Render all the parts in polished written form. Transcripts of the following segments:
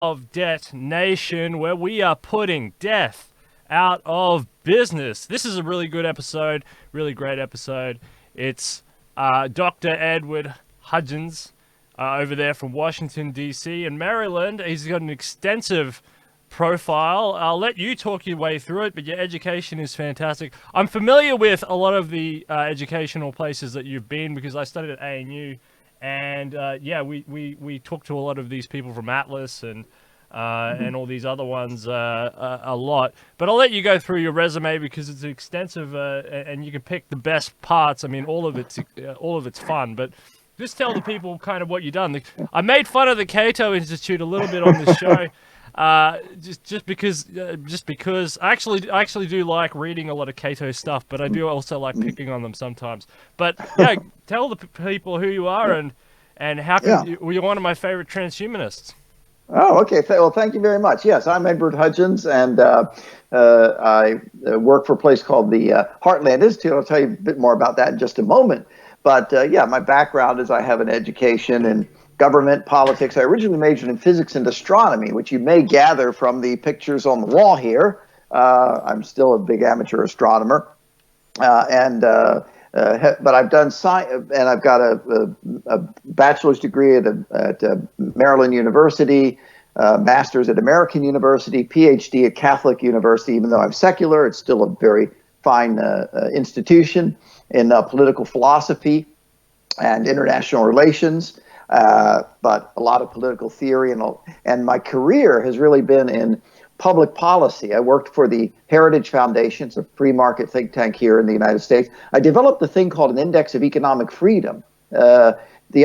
of Debt Nation, where we are putting death out of business. This is a really good episode, really great episode. It's Dr. Edward Hudgins over there from Washington, D.C. and Maryland. He's got an extensive profile. I'll let you talk your way through it, but your education is fantastic. I'm familiar with a lot of the educational places that you've been because I studied at ANU. And yeah, we talked to a lot of these people from Atlas and all these other ones a lot. But I'll let you go through your resume because it's extensive and you can pick the best parts. I mean, all of it's fun. But just tell the people kind of what you've done. I made fun of the Cato Institute a little bit on this show. Just because I actually do like reading a lot of Cato stuff, but I do also like picking on them sometimes. But yeah, tell the people who you are and how come you're one of my favorite transhumanists. Oh, okay. Well, thank you very much. Yes, I'm Edward Hudgins, and I work for a place called the Heartland Institute. I'll tell you a bit more about that in just a moment. But yeah, my background is I have an education in government, politics. I originally majored in physics and astronomy, which you may gather from the pictures on the wall here. I'm still a big amateur astronomer, but I've done science, and I've got a bachelor's degree at Maryland University, master's at American University, PhD at Catholic University. Even though I'm secular, it's still a very fine institution in political philosophy and international relations. But a lot of political theory, and my career has really been in public policy. I worked for the Heritage Foundation, it's a free market think tank here in the United States. I developed a thing called an index of economic freedom, the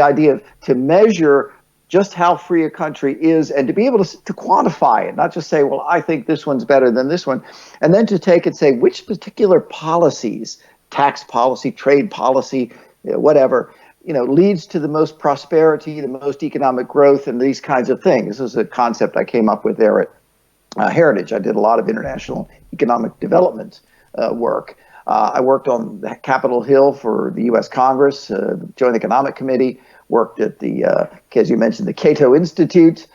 idea to measure just how free a country is and to be able to quantify it, not just say, well, I think this one's better than this one, and then to take and say which particular policies, tax policy, trade policy, whatever, leads to the most prosperity, the most economic growth, and these kinds of things. This is a concept I came up with there at Heritage. I did a lot of international economic development work. I worked on Capitol Hill for the U.S. Congress, Joint Economic Committee, worked at as you mentioned, the Cato Institute,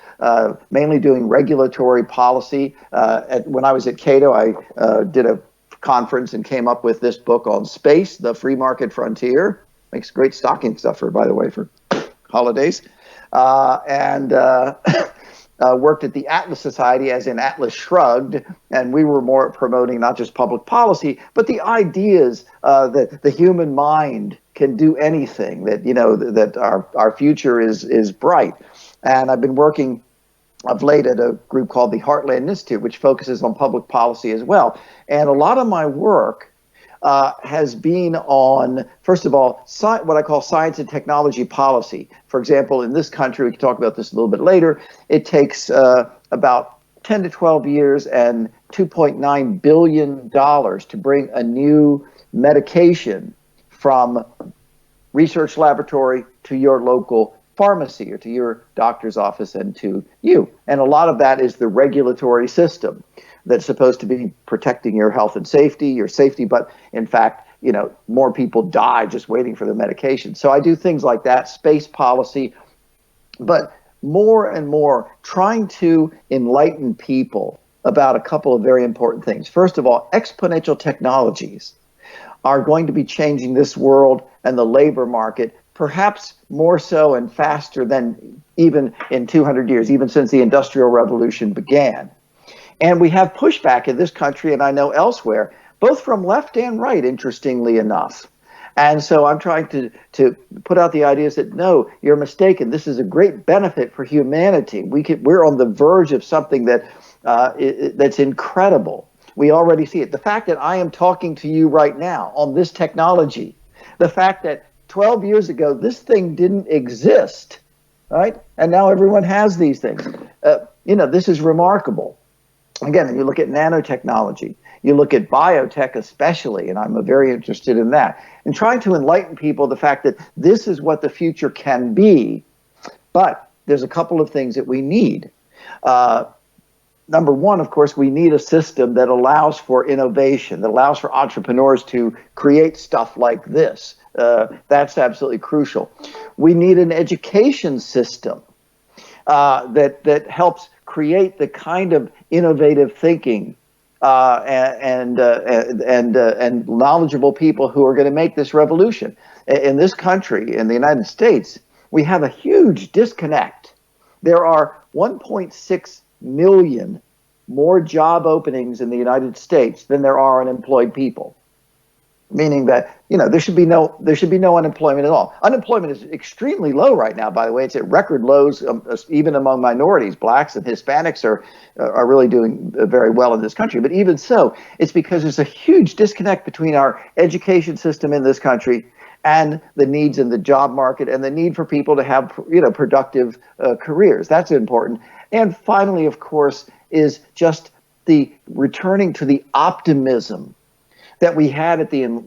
mainly doing regulatory policy. When I was at Cato, I did a conference and came up with this book on space, The Free Market Frontier. Makes great stocking stuffer, by the way, for holidays. And worked at the Atlas Society, as in Atlas Shrugged, and we were more promoting not just public policy, but the ideas that the human mind can do anything, that our future is bright. And I've been working of late at a group called the Heartland Institute, which focuses on public policy as well. And a lot of my work has been on, first of all, what I call science and technology policy. For example, in this country, we can talk about this a little bit later, it takes about 10 to 12 years and $2.9 billion to bring a new medication from research laboratory to your local pharmacy or to your doctor's office and to you. And a lot of that is the regulatory system that's supposed to be protecting your health and safety, but in fact, more people die just waiting for the medication. So I do things like that, space policy, but more and more trying to enlighten people about a couple of very important things. First of all, exponential technologies are going to be changing this world and the labor market, perhaps more so and faster than even in 200 years, even since the Industrial Revolution began. And we have pushback in this country, and I know elsewhere, both from left and right, interestingly enough. And so I'm trying to put out the ideas that, no, you're mistaken. This is a great benefit for humanity. We're on the verge of something that's incredible. We already see it. The fact that I am talking to you right now on this technology, the fact that 12 years ago, this thing didn't exist, right? And now everyone has these things. This is remarkable. Again, you look at nanotechnology, you look at biotech especially, and I'm very interested in that, and trying to enlighten people the fact that this is what the future can be, but there's a couple of things that we need. Number one, of course, we need a system that allows for innovation, that allows for entrepreneurs to create stuff like this. That's absolutely crucial. We need an education system that helps create the kind of innovative thinking and knowledgeable people who are going to make this revolution. In this country, in the United States, we have a huge disconnect. There are 1.6 million more job openings in the United States than there are unemployed people. Meaning that, there should be no unemployment at all. Unemployment is extremely low right now, by the way. It's at record lows, even among minorities. Blacks and Hispanics are really doing very well in this country. But even so, it's because there's a huge disconnect between our education system in this country and the needs in the job market and the need for people to have, productive careers. That's important. And finally, of course, is just the returning to the optimism that we had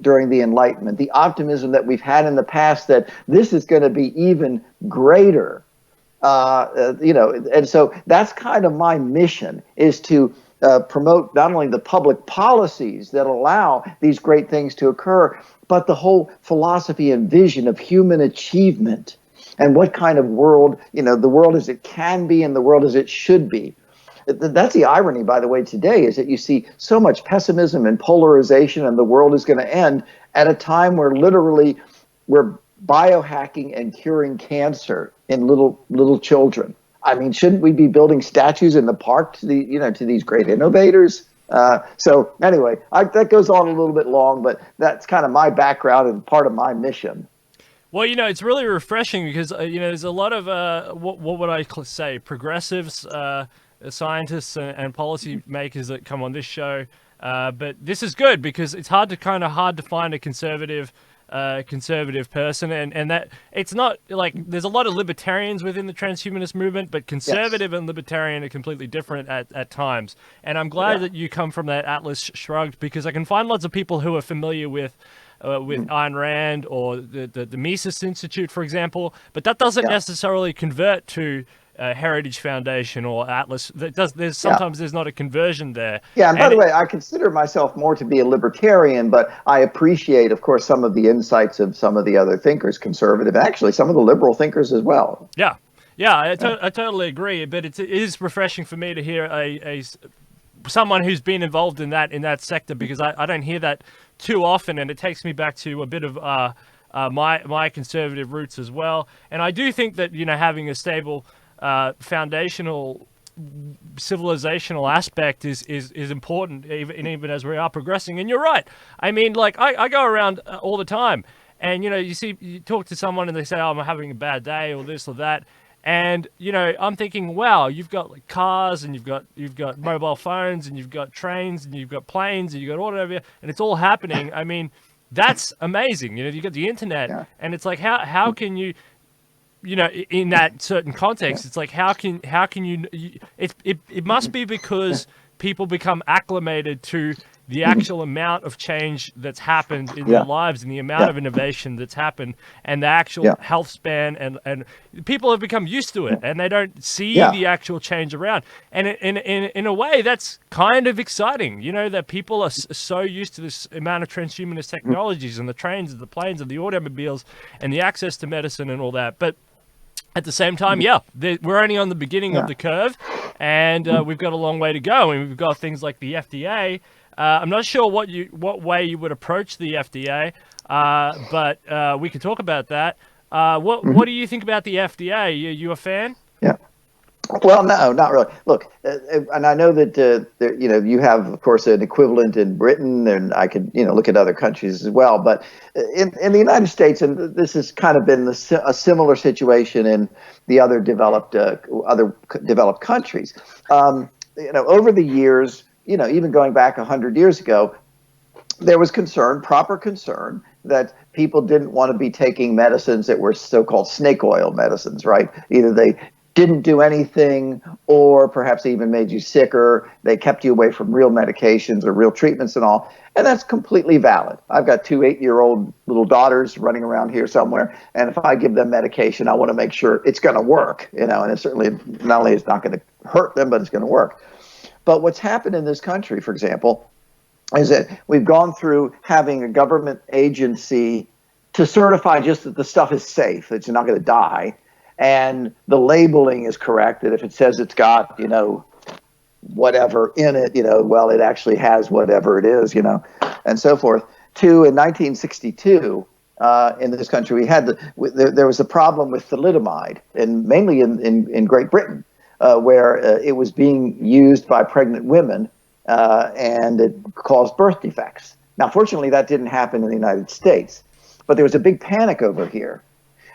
during the Enlightenment, the optimism that we've had in the past that this is going to be even greater, and so that's kind of my mission, is to promote not only the public policies that allow these great things to occur, but the whole philosophy and vision of human achievement and what kind of world, the world as it can be and the world as it should be. That's the irony, by the way, today, is that you see so much pessimism and polarization, and the world is going to end at a time where literally we're biohacking and curing cancer in little children. I mean, shouldn't we be building statues in the park to these great innovators? So anyway, that goes on a little bit long, but that's kind of my background and part of my mission. Well, it's really refreshing because there's a lot of what would I say, progressives, scientists and policy makers that come on this show, but this is good because it's hard to find a conservative person, and that it's not like there's a lot of libertarians within the transhumanist movement, but conservative and libertarian are completely different at times. And I'm glad that you come from that Atlas Shrugged, because I can find lots of people who are familiar with Ayn Rand or the Mises Institute, for example, but that doesn't necessarily convert to Heritage Foundation or Atlas. There's not a conversion there. Yeah, and by the way, I consider myself more to be a libertarian, but I appreciate, of course, some of the insights of some of the other thinkers, conservative, actually some of the liberal thinkers as well. Yeah, I totally agree. But it is refreshing for me to hear someone who's been involved in that sector, because I don't hear that too often, and it takes me back to a bit of my conservative roots as well. And I do think that having a stable foundational civilizational aspect is important, even as we are progressing. And you're right. I mean, like I go around all the time, and you talk to someone and they say, "Oh, I'm having a bad day," or this or that. And I'm thinking, wow, you've got like cars, and you've got mobile phones, and you've got trains, and you've got planes, and you've got whatever, and it's all happening. I mean, that's amazing. You've got the internet, and it's like how can you, in that certain context, it's like how can you? It must be because people become acclimated to the actual amount of change that's happened in their lives, and the amount of innovation that's happened, and the actual health span, and people have become used to it, and they don't see the actual change around. And in a way, that's kind of exciting, that people are so used to this amount of transhumanist technologies, and the trains, and the planes, and the automobiles, and the access to medicine and all that. But at the same time, we're only on the beginning of the curve, and we've got a long way to go. And we've got things like the FDA. I'm not sure what way you would approach the FDA, but we can talk about that. What do you think about the FDA? You a fan? Yeah. Well, no, not really. Look, and I know that you have, of course, an equivalent in Britain, and I could look at other countries as well. But in the United States, and this has kind of been a similar situation in the other developed countries. Over the years, even going back 100 years ago, there was proper concern, that people didn't want to be taking medicines that were so-called snake oil medicines, right? Either they didn't do anything, or perhaps even made you sicker. They kept you away from real medications or real treatments and all. And that's completely valid. I've got 2 8-year-old little daughters running around here somewhere, and if I give them medication, I want to make sure it's going to work, and it's certainly not only it's not going to hurt them, but it's going to work. But what's happened in this country, for example, is that we've gone through having a government agency to certify just that the stuff is safe, that you're not going to die. and the labeling is correct, that if it says it's got, whatever in it, well, it actually has whatever it is, and so forth. Two, in 1962, in this country, there was a problem with thalidomide, and mainly in Great Britain, where it was being used by pregnant women, and it caused birth defects. Now, fortunately, that didn't happen in the United States, but there was a big panic over here.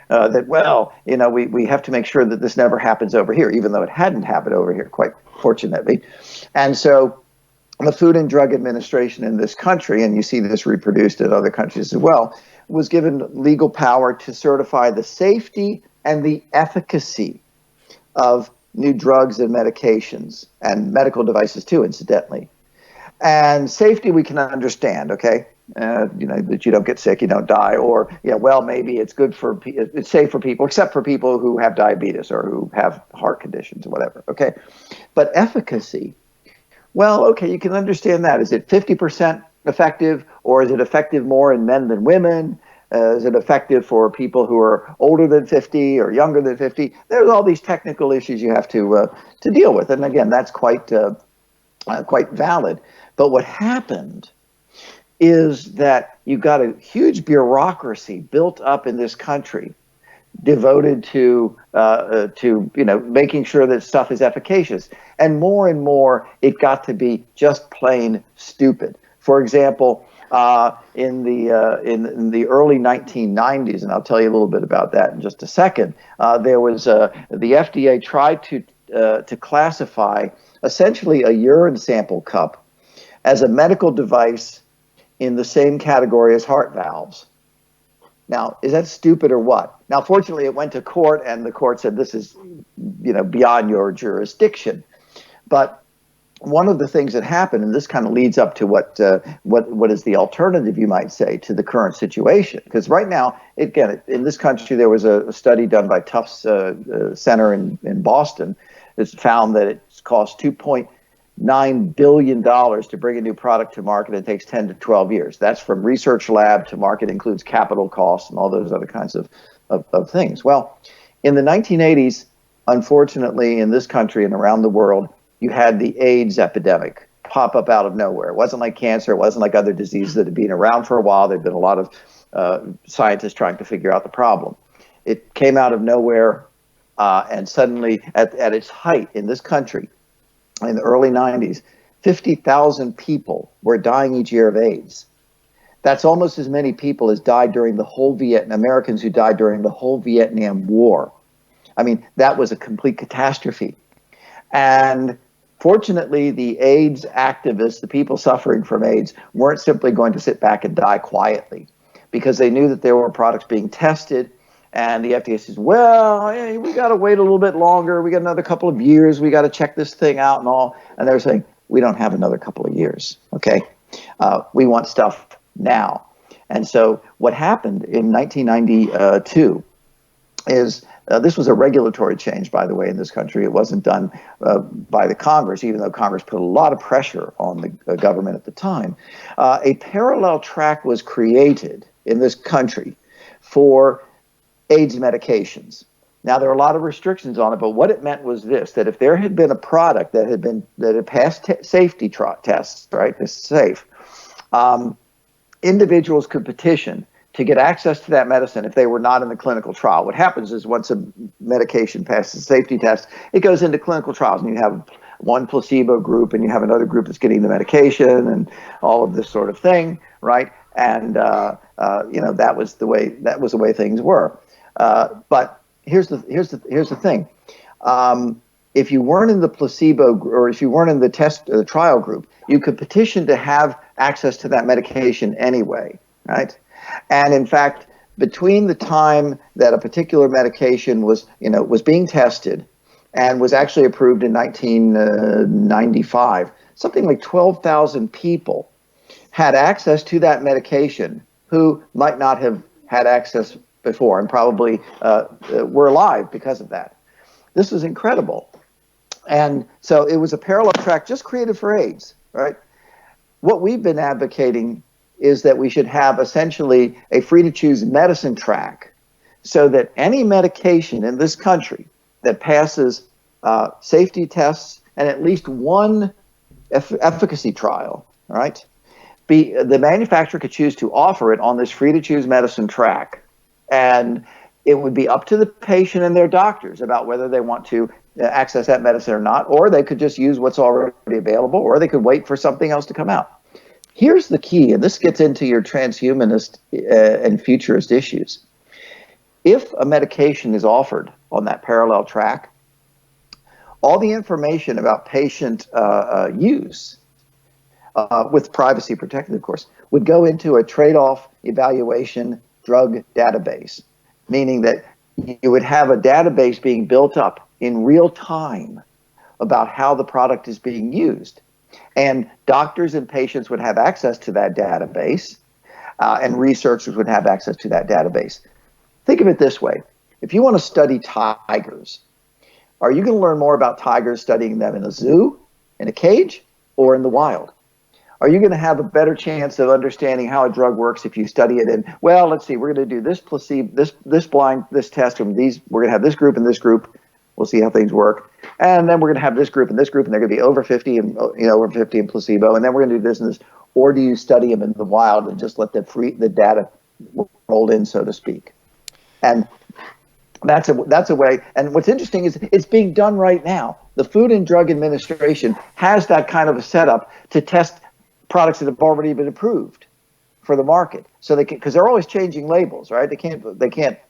We have to make sure that this never happens over here, even though it hadn't happened over here, quite fortunately. And so the Food and Drug Administration in this country, and you see this reproduced in other countries as well, was given legal power to certify the safety and the efficacy of new drugs and medications, and medical devices too, incidentally. And safety we can understand, okay? That you don't get sick, you don't die, or maybe it's it's safe for people, except for people who have diabetes or who have heart conditions or whatever, okay? But efficacy, well, okay, you can understand that. Is it 50% effective, or is it effective more in men than women? Is it effective for people who are older than 50 or younger than 50? There's all these technical issues you have to deal with, and again, that's quite valid. But what happened is that you got a huge bureaucracy built up in this country, devoted to making sure that stuff is efficacious, and more it got to be just plain stupid. For example, in the early 1990s, and I'll tell you a little bit about that in just a second, there was the FDA tried to classify essentially a urine sample cup as a medical device in the same category as heart valves. Now, is that stupid or what? Now, fortunately, it went to court, and the court said this is, beyond your jurisdiction. But one of the things that happened, and this kind of leads up to what is the alternative, you might say, to the current situation. Because right now, again, in this country, there was a study done by Tufts Center in Boston that found that it's cost $2.9 billion to bring a new product to market. It takes 10 to 12 years. That's from research lab to market, includes capital costs and all those other kinds of things. Well, in the 1980s, unfortunately, in this country and around the world, you had the AIDS epidemic pop up out of nowhere. It wasn't like cancer. It wasn't like other diseases that had been around for a while. There had been a lot of scientists trying to figure out the problem. It came out of nowhere, and suddenly, at its height in this country, in the early 90s, 50,000 people were dying each year of AIDS. That's almost as many people as died during the whole Americans who died during the whole Vietnam War. I mean, that was a complete catastrophe. And fortunately, the AIDS activists, the people suffering from AIDS, weren't simply going to sit back and die quietly, because they knew that there were products being tested. And the FDA says, well, hey, we got to wait a little bit longer. We got another couple of years. We got to check this thing out and all. And they're saying, we don't have another couple of years. Okay. We want stuff now. And so what happened in 1992 is this was a regulatory change, by the way, in this country. It wasn't done by the Congress, even though Congress put a lot of pressure on the government at the time. A parallel track was created in this country for AIDS medications. Now, there are a lot of restrictions on it, but what it meant was this, that if there had been a product that had passed safety tests, right, it's safe, individuals could petition to get access to that medicine if they were not in the clinical trial. What happens is once a medication passes safety test, it goes into clinical trials, and you have one placebo group and you have another group that's getting the medication and all of this sort of thing, right? And that was the way things were. But here's the thing: if you weren't in the placebo, or if you weren't in the trial group, you could petition to have access to that medication anyway, right? And in fact, between the time that a particular medication was being tested and was actually approved in 1995, something like 12,000 people had access to that medication who might not have had access before, and probably were alive because of that. This was incredible. And so it was a parallel track just created for AIDS, right? What we've been advocating is that we should have essentially a free-to-choose medicine track so that any medication in this country that passes safety tests and at least one efficacy trial, right? The manufacturer could choose to offer it on this free to choose medicine track, and it would be up to the patient and their doctors about whether they want to access that medicine or not, or they could just use what's already available, or they could wait for something else to come out. Here's the key, and this gets into your transhumanist and futurist issues. If a medication is offered on that parallel track, all the information about patient use, with privacy protected, of course, would go into a trade-off evaluation drug database, meaning that you would have a database being built up in real time about how the product is being used. And doctors and patients would have access to that database, and researchers would have access to that database. Think of it this way. If you want to study tigers, are you going to learn more about tigers studying them in a zoo, in a cage, or in the wild? Are you going to have a better chance of understanding how a drug works if you study it in, well, let's see, we're going to do this placebo, this test from these, we're going to have this group and this group, we'll see how things work. And then we're going to have this group and this group, and they're going to be over 50 and over 50 in placebo, and then we're going to do this and this. Or do you study them in the wild and just let the data roll in, so to speak? And that's a way. And what's interesting is it's being done right now. The Food and Drug Administration has that kind of a setup to test products that have already been approved for the market. So they can, because they're always changing labels, right? They can't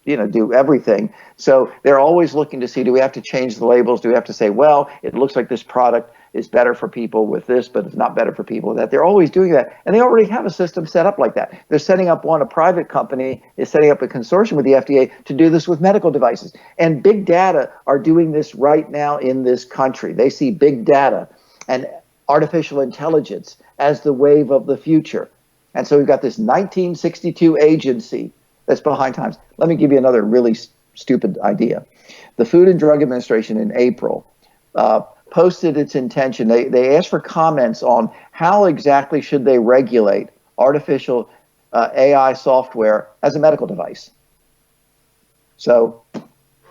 do everything. So they're always looking to see, do we have to change the labels? Do we have to say, well, it looks like this product is better for people with this, but it's not better for people with that. They're always doing that. And they already have a system set up like that. They're setting up a private company is setting up a consortium with the FDA to do this with medical devices. And big data are doing this right now in this country. They see big data and artificial intelligence as the wave of the future. And so we've got this 1962 agency that's behind times. Let me give you another really stupid idea. The Food and Drug Administration in April posted its intention. They asked for comments on how exactly should they regulate artificial AI software as a medical device. So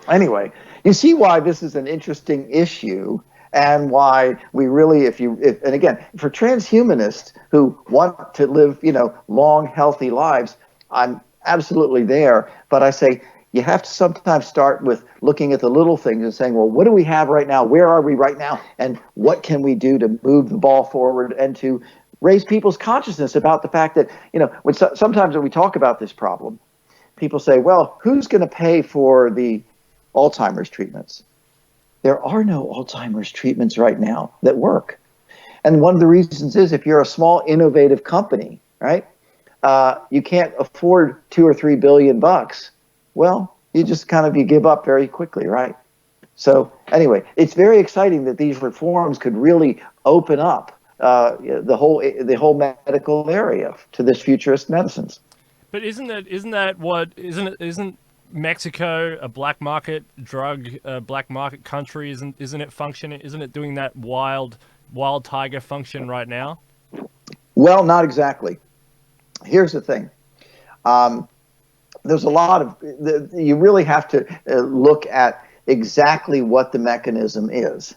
anyway, you see why this is an interesting issue, and why we really, and again, for transhumanists who want to live, long, healthy lives, I'm absolutely there. But I say you have to sometimes start with looking at the little things and saying, well, what do we have right now? Where are we right now? And what can we do to move the ball forward and to raise people's consciousness about the fact that, sometimes when we talk about this problem, people say, well, who's going to pay for the Alzheimer's treatments? There are no Alzheimer's treatments right now that work. And one of the reasons is if you're a small innovative company, right, you can't afford $2 or $3 billion. Well, you just you give up very quickly, right? So anyway, it's very exciting that these reforms could really open up the whole medical area to this futurist medicines. But isn't Mexico a black market black market country? Isn't it functioning? Isn't it doing that wild tiger function right now? Well, not exactly. Here's the thing. There's a lot of, you really have to look at exactly what the mechanism is.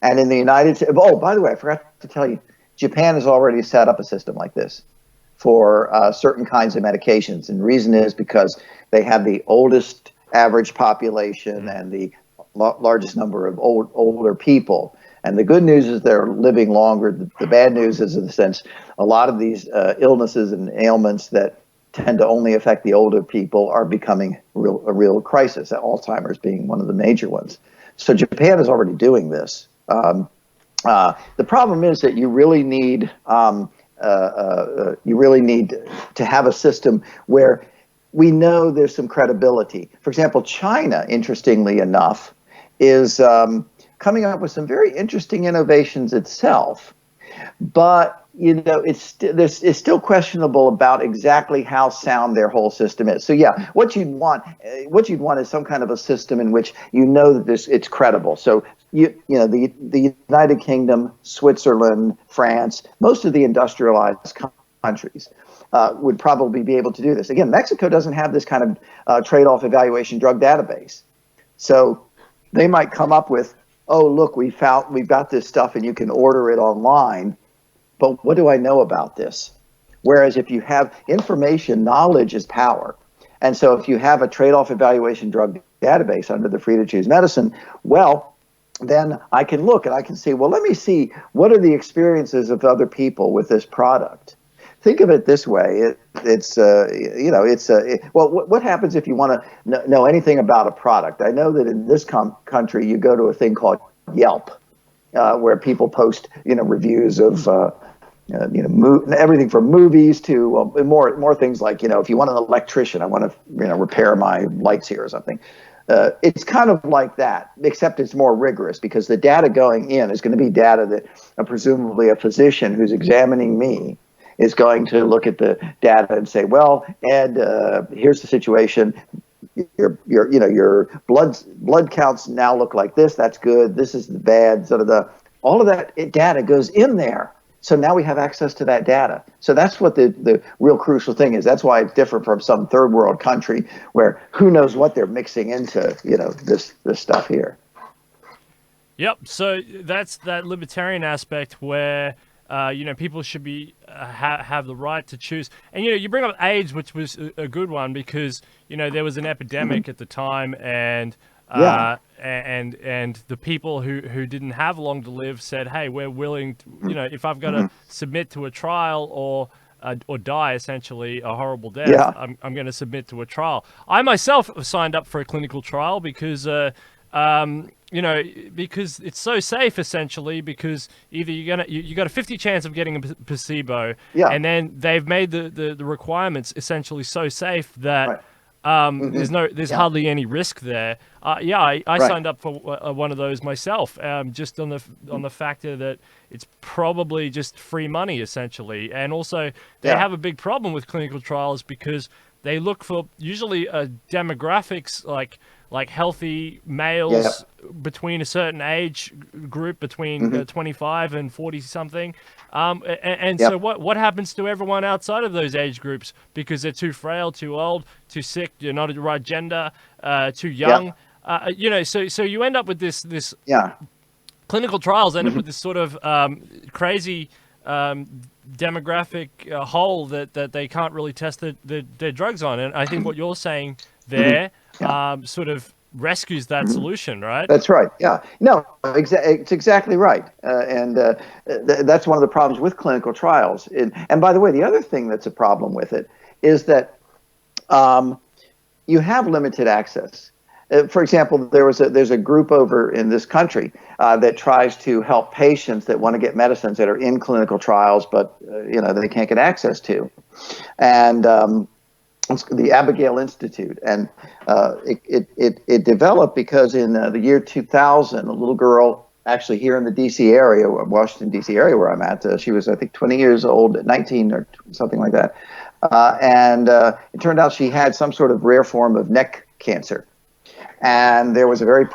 And in the United States, oh, by the way, I forgot to tell you, Japan has already set up a system like this for certain kinds of medications. And the reason is because they have the oldest average population and the largest number of older people. And the good news is they're living longer. The bad news is, in a sense, a lot of these illnesses and ailments that tend to only affect the older people are becoming a real crisis, Alzheimer's being one of the major ones. So Japan is already doing this. The problem is that you really need to have a system where we know there's some credibility. For example, China, interestingly enough, is coming up with some very interesting innovations itself, but it's still questionable about exactly how sound their whole system is. So yeah, what you'd want is some kind of a system in which that it's credible. So the United Kingdom, Switzerland, France, most of the industrialized countries would probably be able to do this. Again, Mexico doesn't have this kind of trade-off evaluation drug database. So they might come up with, oh, look, we've got this stuff and you can order it online, but what do I know about this? Whereas if you have information, knowledge is power. And so if you have a trade-off evaluation drug database under the Free to Choose Medicine, well, then I can look and I can see, well, let me see, what are the experiences of other people with this product? Think of it this way. What happens if you want to know anything about a product? I know that in this country, you go to a thing called Yelp, where people post, reviews of, everything from movies to more things like, if you want an electrician, I want to, repair my lights here or something. It's kind of like that, except it's more rigorous because the data going in is going to be data that presumably a physician who's examining me is going to look at the data and say, well, Ed, here's the situation. Your blood counts now look like this. That's good. This is the bad. All of that data goes in there. So now we have access to that data. So that's what the real crucial thing is. That's why it's different from some third world country where who knows what they're mixing into, this stuff here. Yep. So that's that libertarian aspect where people should be have the right to choose. And you bring up AIDS, which was a good one because there was an epidemic at the time, and and the people who didn't have long to live said, hey, we're willing to, if I've got to submit to a trial or die essentially a horrible death, I'm going to submit to a trial. I myself have signed up for a clinical trial because because it's so safe essentially, because either you got a 50 chance of getting a placebo, and then they've made the requirements essentially so safe that there's hardly any risk there. I signed up for one of those myself, just on the factor that it's probably just free money essentially, and also they have a big problem with clinical trials because they look for usually demographics like healthy males between a certain age group, between 25 and 40 something. So what happens to everyone outside of those age groups because they're too frail, too old, too sick, you're not the right gender, too young. So you end up with this clinical trials end up with this sort of crazy demographic hole that they can't really test their drugs on. And I think what you're saying there sort of rescues that solution, right? That's right. Yeah. No, it's exactly right. That's one of the problems with clinical trials. And by the way, the other thing that's a problem with it is that you have limited access. For example, there's a group over in this country that tries to help patients that want to get medicines that are in clinical trials, but they can't get access to, and it's the Abigail Institute, and it developed because in the year 2000, a little girl actually here in the D.C. area, Washington D.C. area where I'm at, she was I think 20 years old, 19 or something like that, and it turned out she had some sort of rare form of neck cancer. And there was a very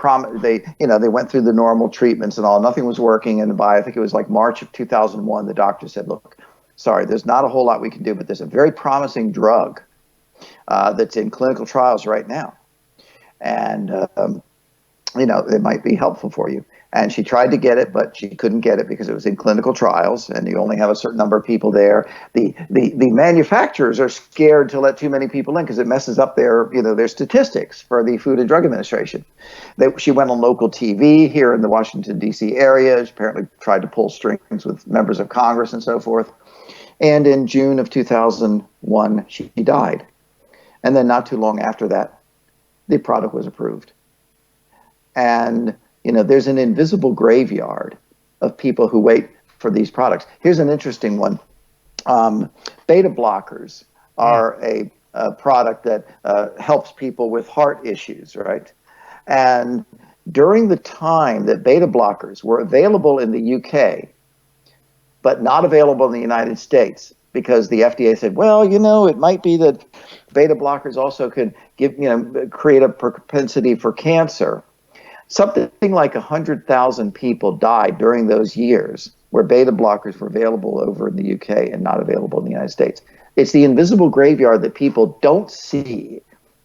they went through the normal treatments and all. Nothing was working. And by I think it was like March of 2001, the doctor said, "Look, sorry, there's not a whole lot we can do, but there's a very promising drug that's in clinical trials right now, and it might be helpful for you." And she tried to get it, but she couldn't get it because it was in clinical trials, and you only have a certain number of people there. The manufacturers are scared to let too many people in because it messes up their statistics for the Food and Drug Administration. She went on local TV here in the Washington D.C. area. She apparently tried to pull strings with members of Congress and so forth. And in June of 2001, she died. And then not too long after that, the product was approved. And there's an invisible graveyard of people who wait for these products. Here's an interesting one. Beta blockers are a product that helps people with heart issues, right? And during the time that beta blockers were available in the UK, but not available in the United States, because the FDA said, well, it might be that beta blockers also could create a propensity for cancer. Something like 100,000 people died during those years where beta blockers were available over in the UK and not available in the United States. It's the invisible graveyard that people don't see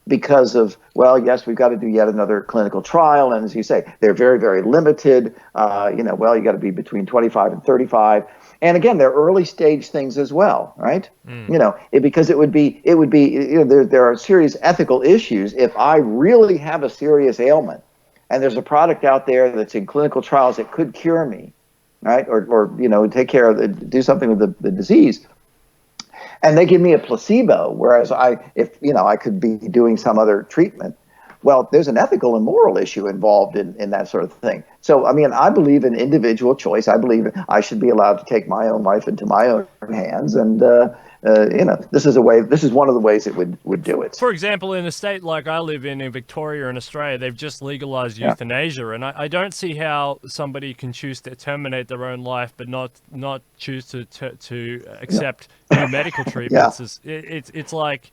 because of, well, yes, we've got to do yet another clinical trial. And as you say, they're very, very limited. You got to be between 25 and 35. And again, they're early stage things as well, right? Because it would be, there are serious ethical issues. If I really have a serious ailment and there's a product out there that's in clinical trials that could cure me, right? Or take care of do something with the disease, and they give me a placebo, whereas I could be doing some other treatment. Well, there's an ethical and moral issue involved in that sort of thing. So, I mean, I believe in individual choice. I believe I should be allowed to take my own life into my own hands. And, this is one of the ways it would do it. For example, in a state like I live in Victoria in Australia, they've just legalized euthanasia. And I don't see how somebody can choose to terminate their own life, but not choose to accept new medical treatments. It's like...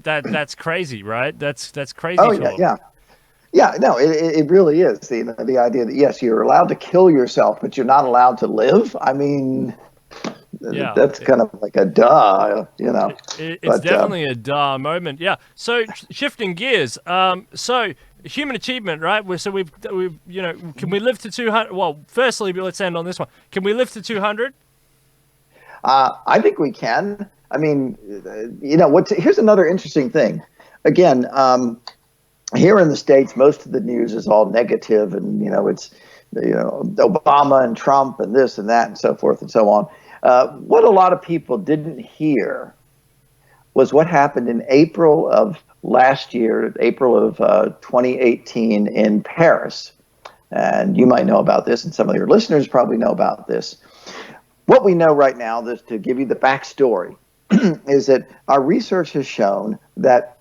That's crazy, right? That's crazy. Oh, yeah. No, it really is. The idea that, yes, you're allowed to kill yourself, but you're not allowed to live. I mean, that's kind of like a duh, It's definitely a duh moment. Yeah. So shifting gears. So human achievement, right? So we've can we live to 200? Well, firstly, let's end on this one. Can we live to 200? I think we can. I mean, here's another interesting thing. Again, here in the States, most of the news is all negative, and it's Obama and Trump and this and that and so forth and so on. What a lot of people didn't hear was what happened in April of last year, April of 2018 in Paris. And you might know about this, and some of your listeners probably know about this. What we know right now, to give you the backstory, is that our research has shown that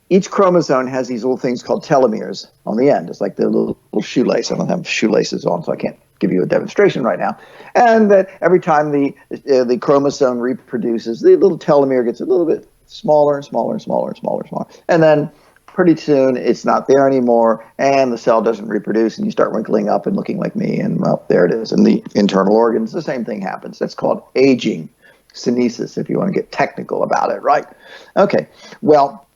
each chromosome has these little things called telomeres on the end. It's like the little shoelace. I don't have shoelaces on, so I can't give you a demonstration right now. And that every time the chromosome reproduces, the little telomere gets a little bit smaller and smaller and smaller and smaller and smaller. And then pretty soon it's not there anymore, and the cell doesn't reproduce, and you start wrinkling up and looking like me, and well, there it is. In the internal organs, the same thing happens. That's called aging. Senescence, if you want to get technical about it, right? Okay, well,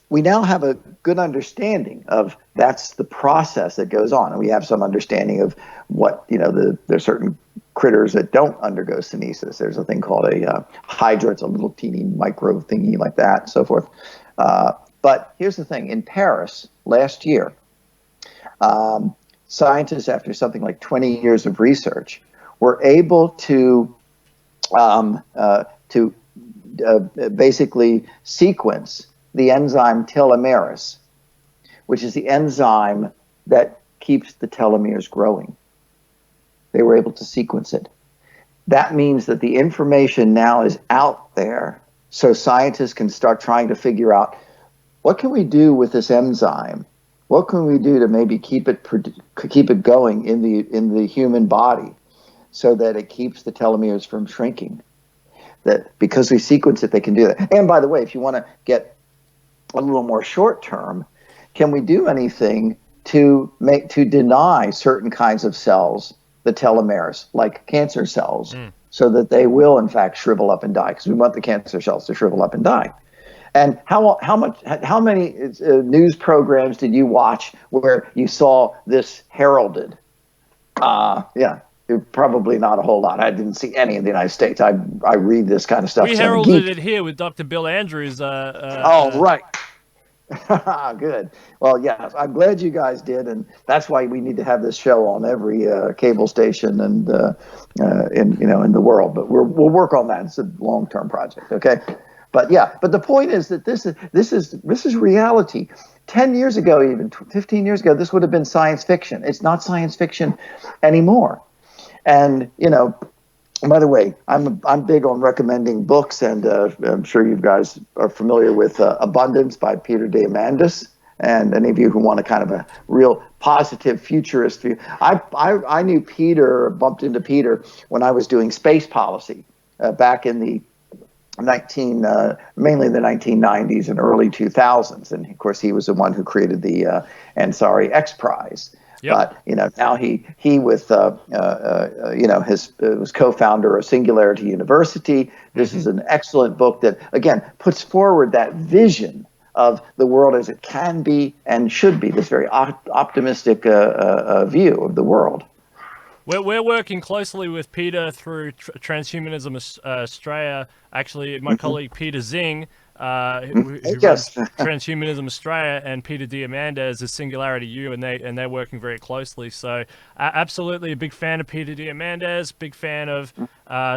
we now have a good understanding of that's the process that goes on, and we have some understanding of what, there's certain critters that don't undergo senescence. There's a thing called a hydra. It's a little teeny micro thingy like that, and so forth. But here's the thing. In Paris last year, scientists, after something like 20 years of research, were able to basically sequence the enzyme telomerase, which is the enzyme that keeps the telomeres growing. They were able to sequence it. That means that the information now is out there, so scientists can start trying to figure out, what can we do with this enzyme? What can we do to maybe keep it going in the human body, so that it keeps the telomeres from shrinking? That because we sequence it, they can do that. And by the way, if you want to get a little more short term, can we do anything to deny certain kinds of cells the telomeres, like cancer cells, so that they will in fact shrivel up and die? Because we want the cancer cells to shrivel up and die. And how many news programs did you watch where you saw this heralded? Probably not a whole lot. I didn't see any in the United States. I read this kind of stuff. We heralded it here with Dr. Bill Andrews. Right. Good. Well, yeah, I'm glad you guys did, and that's why we need to have this show on every cable station and in the world. But we'll work on that. It's a long-term project. Okay. But the point is that this is reality. 10 years ago, even 15 years ago, this would have been science fiction. It's not science fiction anymore. And, by the way, I'm big on recommending books, and I'm sure you guys are familiar with Abundance by Peter Diamandis. And any of you who want a kind of a real positive futurist view. I knew Peter, bumped into Peter when I was doing space policy back in the mainly the 1990s and early 2000s. And of course, he was the one who created the Ansari X Prize. Yep. But now he with was co-founder of Singularity University. This is an excellent book that, again, puts forward that vision of the world as it can be and should be, this very optimistic view of the world. We're working closely with Peter through Transhumanism Australia. Actually, my colleague Peter Zing, who runs Transhumanism Australia, and Peter Diamandis is Singularity U, and they're working very closely. So, absolutely a big fan of Peter Diamandis, big fan of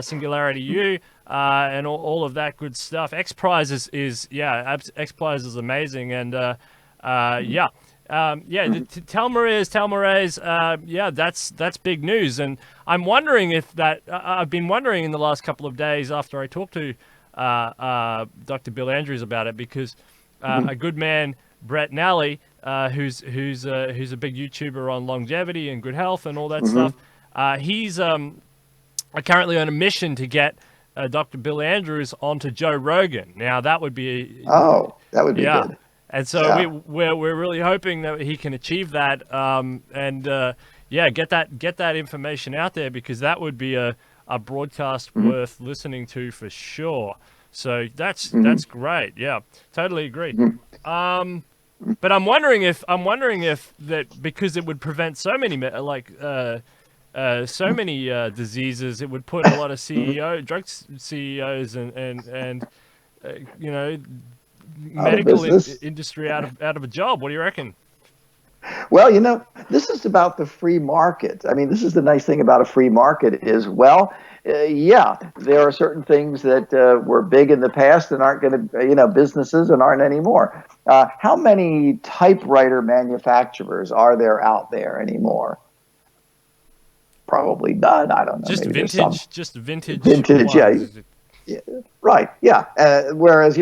Singularity U, and all of that good stuff. X Prize is amazing, and Telmaraise, that's big news. And I'm wondering if that, I've been wondering in the last couple of days after I talked to Dr. Bill Andrews about it, because a good man, Brett Nally, who's a big YouTuber on longevity and good health and all that stuff, he's currently on a mission to get Dr. Bill Andrews onto Joe Rogan. Now that would be good. And so we're really hoping that he can achieve that, get that information out there, because that would be a broadcast worth listening to for sure. So that's great. Yeah, totally agree. But I'm wondering if that, because it would prevent so many diseases, it would put a lot of drug CEOs and medical industry out of a job. What do you reckon? Well, this is about the free market. I mean, this is the nice thing about a free market is, there are certain things that were big in the past and aren't going to, businesses and aren't anymore. How many typewriter manufacturers are there out there anymore? Probably none. I don't know. Just maybe vintage. Vintage, yeah. Right, yeah. Whereas,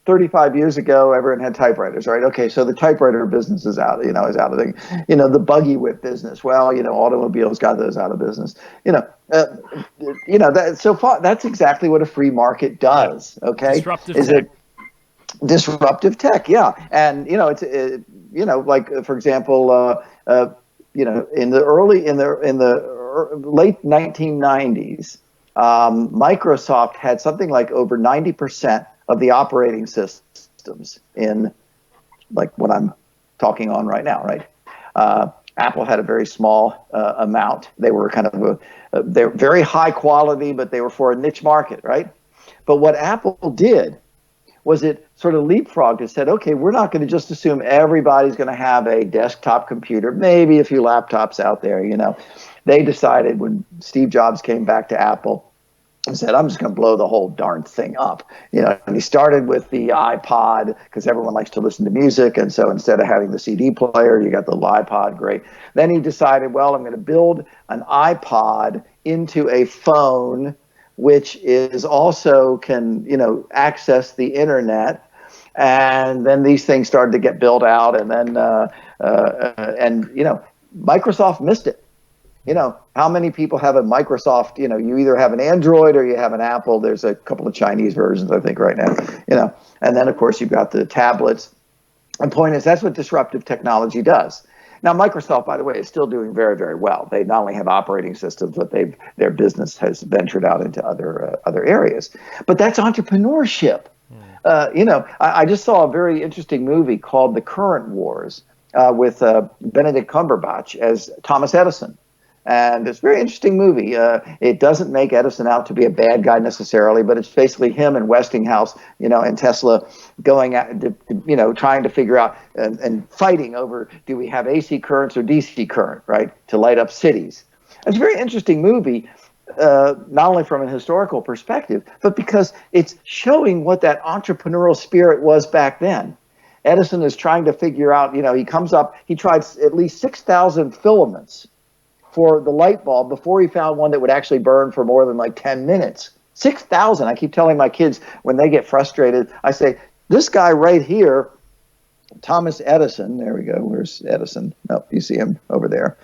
35 years ago, everyone had typewriters, right? Okay, so the typewriter business is out, is out of thing. The buggy whip business, automobiles got those out of business. So far, that's exactly what a free market does. Okay, disruptive tech, yeah. And it's like, for example, in the late 1990s, Microsoft had something like over 90% of the operating systems in, like, what I'm talking on right now, right? Apple had a very small amount. They were kind of they're very high quality, but they were for a niche market, right? But what Apple did was it sort of leapfrogged and said, okay, we're not going to just assume everybody's going to have a desktop computer, maybe a few laptops out there, They decided, when Steve Jobs came back to Apple, and said, I'm just going to blow the whole darn thing up. And he started with the iPod, because everyone likes to listen to music. And so instead of having the CD player, you got the iPod, great. Then he decided, well, I'm going to build an iPod into a phone, which is also can, access the internet. And then these things started to get built out. And then, Microsoft missed it. How many people have a Microsoft, you either have an Android or you have an Apple. There's a couple of Chinese versions, I think, right now, and then, of course, you've got the tablets. The point is, that's what disruptive technology does. Now, Microsoft, by the way, is still doing very, very well. They not only have operating systems, but their business has ventured out into other areas. But that's entrepreneurship. I just saw a very interesting movie called The Current Wars with Benedict Cumberbatch as Thomas Edison. And it's a very interesting movie. It doesn't make Edison out to be a bad guy necessarily, but it's basically him and Westinghouse, and Tesla going at, trying to figure out and fighting over, do we have AC currents or DC current, right, to light up cities. It's a very interesting movie, not only from a historical perspective, but because it's showing what that entrepreneurial spirit was back then. Edison is trying to figure out, he tried at least 6,000 filaments for the light bulb before he found one that would actually burn for more than like 10 minutes. 6,000. I keep telling my kids when they get frustrated, I say, this guy right here, Thomas Edison, there we go. Where's Edison? Oh, you see him over there.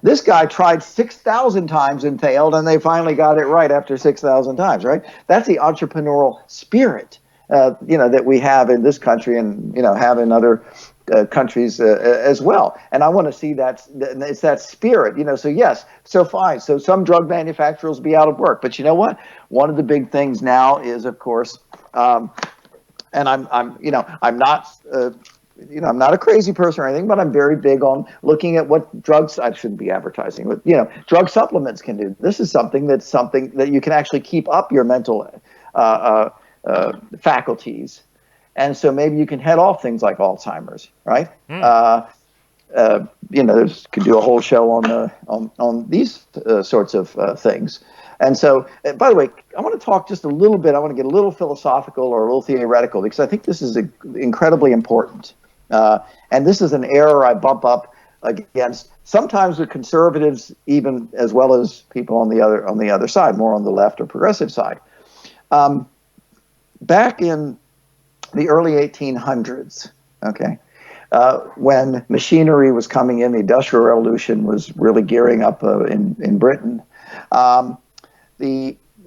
This guy tried 6,000 times and failed, and they finally got it right after 6,000 times, right? That's the entrepreneurial spirit, that we have in this country and, have in other countries as well. And I want to see that it's that spirit, So yes, so fine. So some drug manufacturers will be out of work, but you know what? One of the big things now is, of course, and I'm not. I'm not a crazy person or anything, but I'm very big on looking at what drugs I shouldn't be advertising. But drug supplements can do. This is something that you can actually keep up your mental faculties, and so maybe you can head off things like Alzheimer's, right? Could do a whole show on these sorts of things. And so, by the way, I want to talk just a little bit. I want to get a little philosophical or a little theoretical because I think this is incredibly important. And this is an error I bump up against sometimes with conservatives, even as well as people on the other side, more on the left or progressive side. Back in the early 1800s, when machinery was coming in, the Industrial Revolution was really gearing up in Britain.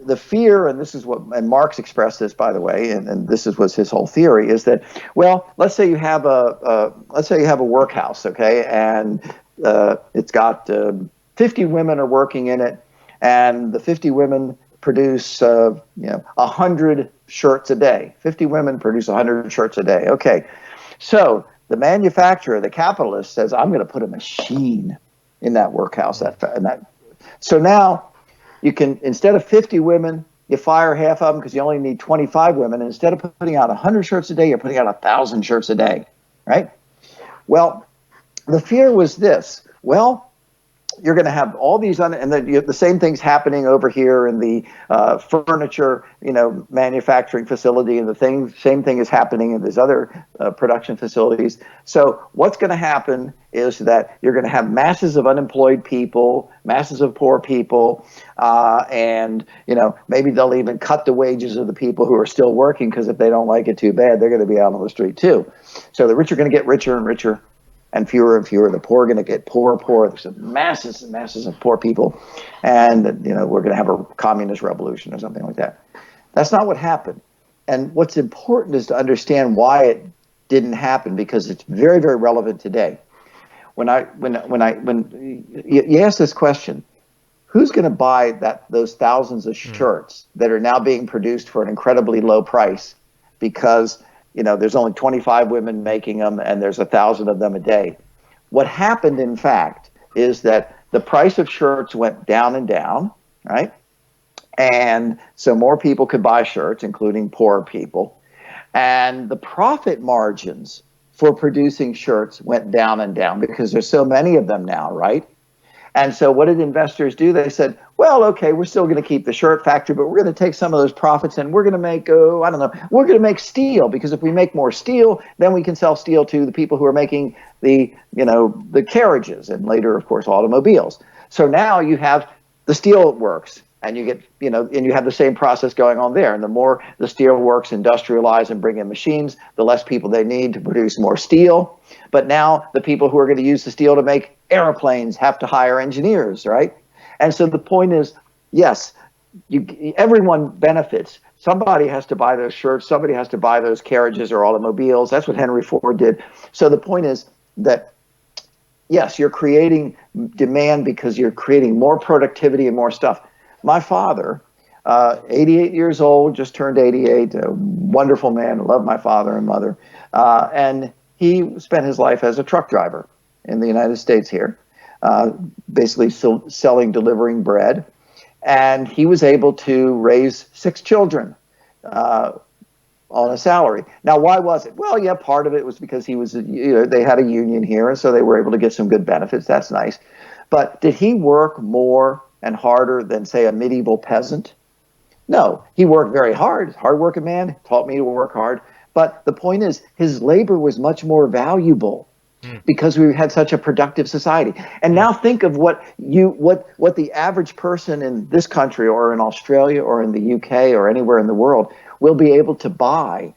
The fear, and this is and Marx expressed this, by the way, and this was his whole theory, is that, well, let's say you have a workhouse, and it's got 50 women are working in it, and the 50 women produce 100 shirts a day. 50 women produce 100 shirts a day. Okay, so the manufacturer, the capitalist, says, I'm going to put a machine in that workhouse. So now you can, instead of 50 women, you fire half of them because you only need 25 women. And instead of putting out 100 shirts a day, you're putting out 1,000 shirts a day, right? Well, the fear was this. Well, you're going to have all these, and then you have the same things happening over here in the furniture, manufacturing facility, and same thing is happening in these other production facilities. So what's going to happen is that you're going to have masses of unemployed people, masses of poor people, and maybe they'll even cut the wages of the people who are still working because if they don't like it too bad, they're going to be out on the street too. So the rich are going to get richer and richer, and fewer. The poor are going to get poorer. There's masses and masses of poor people, and we're going to have a communist revolution or something like that. That's not what happened. And what's important is to understand why it didn't happen, because it's very, very relevant today. When you ask this question, who's going to buy those thousands of shirts that are now being produced for an incredibly low price because there's only 25 women making them and there's 1,000 of them a day? What happened, in fact, is that the price of shirts went down and down, right? And so more people could buy shirts, including poor people. And the profit margins for producing shirts went down and down because there's so many of them now, right? And so what did investors do? They said, well, okay, we're still going to keep the shirt factory, but we're going to take some of those profits and we're going to make, we're going to make steel, because if we make more steel, then we can sell steel to the people who are making the carriages and later, of course, automobiles. So now you have the steel works and you get, and you have the same process going on there. And the more the steel works industrialize and bring in machines, the less people they need to produce more steel. But now the people who are going to use the steel to make airplanes have to hire engineers, right? And so the point is, yes, everyone benefits. Somebody has to buy those shirts. Somebody has to buy those carriages or automobiles. That's what Henry Ford did. So the point is that, yes, you're creating demand because you're creating more productivity and more stuff. My father, 88 years old, just turned 88, a wonderful man. I love my father and mother. And he spent his life as a truck driver in the United States here, basically delivering bread. And he was able to raise 6 children on a salary. Now, why was it? Well, yeah, part of it was because he was, they had a union here, and so they were able to get some good benefits. That's nice. But did he work more and harder than, say, a medieval peasant? No, he worked very hard. Hard-working man, taught me to work hard. But the point is, his labor was much more valuable because we had such a productive society. And now think of what the average person in this country or in Australia or in the UK or anywhere in the world will be able to buy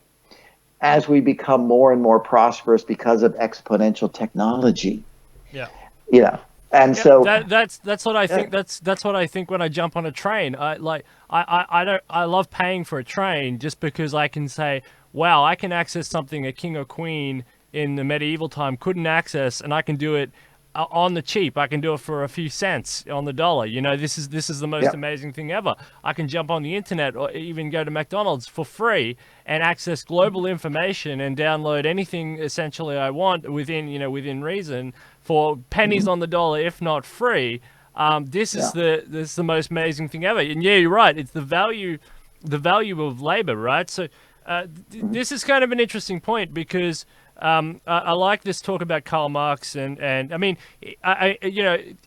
as we become more and more prosperous because of exponential technology. Yeah. And so that's what I think. That's what I think when I jump on a train. I love paying for a train just because I can say, wow, I can access something a king or queen in the medieval time couldn't access, and I can do it on the cheap. I can do it for a few cents on the dollar. You know, this is the most amazing thing ever. I can jump on the internet or even go to McDonald's for free and access global information and download anything essentially I want within reason for pennies on the dollar, if not free. This is the most amazing thing ever. And yeah, you're right. It's the value of labor, right? So this is kind of an interesting point because I like this talk about Karl Marx, and I mean, you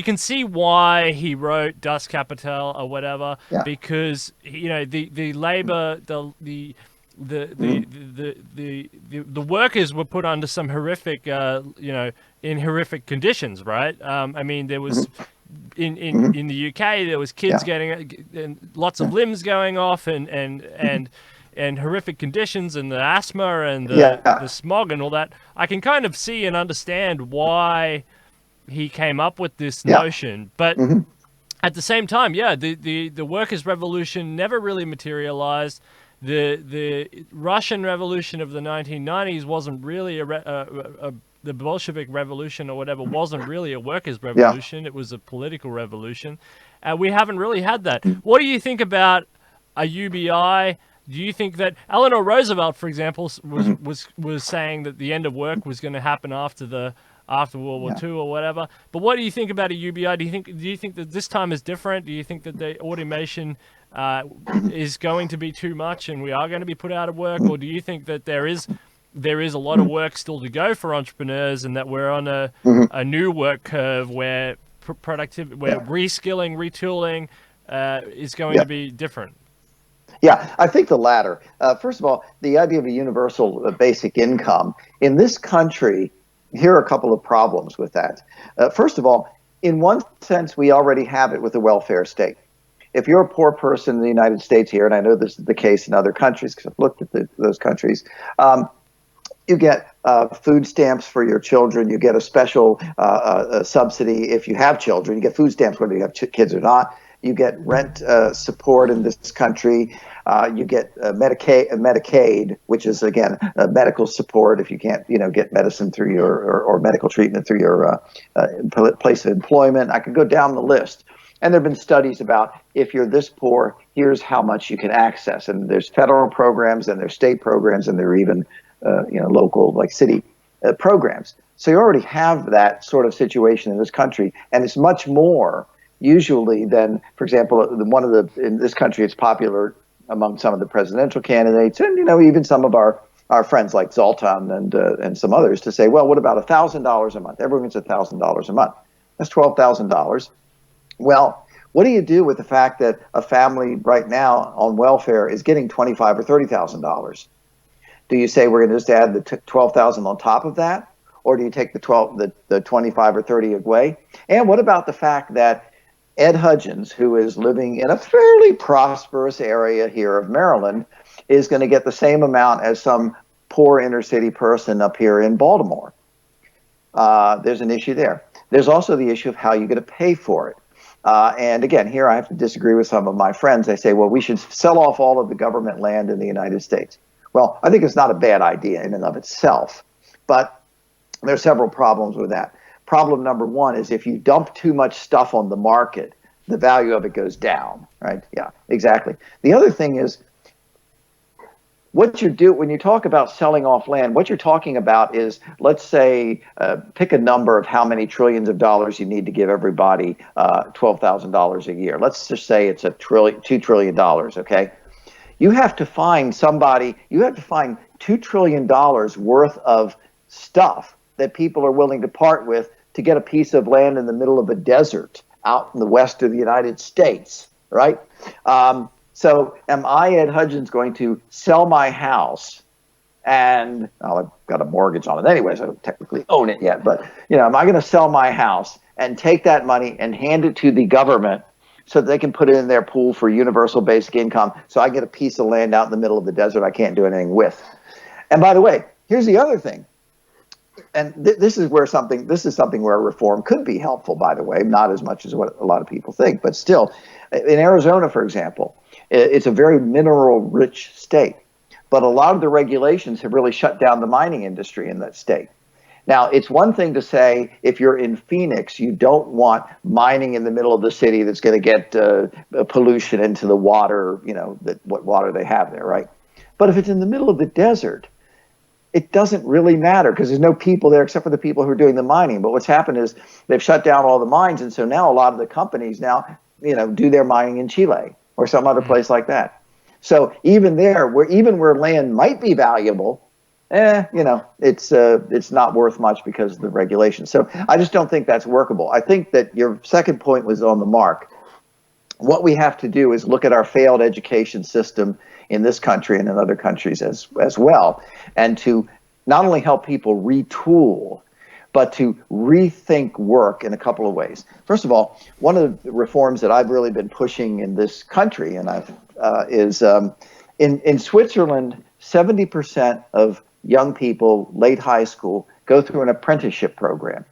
can see why he wrote Das Kapital or whatever, because the labor, the workers were put under some horrific in horrific conditions, right? I mean, there was in the UK there was kids getting lots of limbs going off and horrific conditions and the asthma and the smog and all that. I can kind of see and understand why he came up with this notion, but at the same time, the workers' revolution never really materialized. The Russian Revolution of the 1990s wasn't really the Bolshevik Revolution or whatever wasn't really a workers' revolution. It was a political revolution. We haven't really had that. What do you think about a UBI? Do you think that Eleanor Roosevelt, for example, was saying that the end of work was going to happen after World War II or whatever? But what do you think about a UBI? Do you think that this time is different? Do you think that the automation is going to be too much and we are going to be put out of work, or do you think that there is a lot of work still to go for entrepreneurs and that we're on a new work curve where productivity, where reskilling, retooling is going to be different? Yeah, I think the latter. First of all, the idea of a universal basic income in this country, here are a couple of problems with that. First of all, in one sense, we already have it with the welfare state. If you're a poor person in the United States here, and I know this is the case in other countries because I've looked at those countries, you get food stamps for your children. You get a special subsidy if you have children. You get food stamps whether you have kids or not. You get rent support in this country. You get Medicaid, which is again medical support if you can't, get medicine through your or medical treatment through your place of employment. I could go down the list. And there have been studies about if you're this poor, here's how much you can access. And there's federal programs and there's state programs and there are even local like city programs. So you already have that sort of situation in this country, and it's much more usually than, for example, in this country, it's popular among some of the presidential candidates, and even some of our friends like Zoltan and some others to say, well, what about $1,000 a month? Everyone gets $1,000 a month. That's $12,000. Well, what do you do with the fact that a family right now on welfare is getting $25,000 or $30,000? Do you say we're going to just add the $12,000 on top of that, or do you take the 25 or 30 away? And what about the fact that Ed Hudgins, who is living in a fairly prosperous area here of Maryland, is going to get the same amount as some poor inner city person up here in Baltimore? There's an issue there. There's also the issue of how you're going to pay for it. And again, here I have to disagree with some of my friends. They say, well, we should sell off all of the government land in the United States. Well, I think it's not a bad idea in and of itself, but there are several problems with that. Problem number one is if you dump too much stuff on the market, the value of it goes down, right? Yeah, exactly. The other thing is, what you do when you talk about selling off land, what you're talking about is, let's say, pick a number of how many trillions of dollars you need to give everybody $12,000 a year. Let's just say it's $2 trillion, okay? You have to find $2 trillion worth of stuff that people are willing to part with to get a piece of land in the middle of a desert out in the west of the United States, right? So am I, Ed Hudgins, going to sell my house and I've got a mortgage on it anyway, so I don't technically own it yet, but am I going to sell my house and take that money and hand it to the government so that they can put it in their pool for universal basic income so I get a piece of land out in the middle of the desert I can't do anything with? And by the way, here's the other thing. And this is something where reform could be helpful, by the way, not as much as what a lot of people think, but still. In Arizona, for example, it's a very mineral-rich state. but a lot of the regulations have really shut down the mining industry in that state. Now, it's one thing to say if you're in Phoenix, you don't want mining in the middle of the city that's going to get pollution into the water, what water they have there, right? But if it's in the middle of the desert, it doesn't really matter because there's no people there except for the people who are doing the mining. But what's happened is they've shut down all the mines, and so now a lot of the companies now, do their mining in Chile or some other place like that. So even there, where land might be valuable, it's not worth much because of the regulations. So I just don't think that's workable. I think that your second point was on the mark. What we have to do is look at our failed education system in this country and in other countries as well, and to not only help people retool, but to rethink work in a couple of ways. First of all, one of the reforms that I've really been pushing in this country, and is in Switzerland, 70% of young people, late high school, go through an apprenticeship program.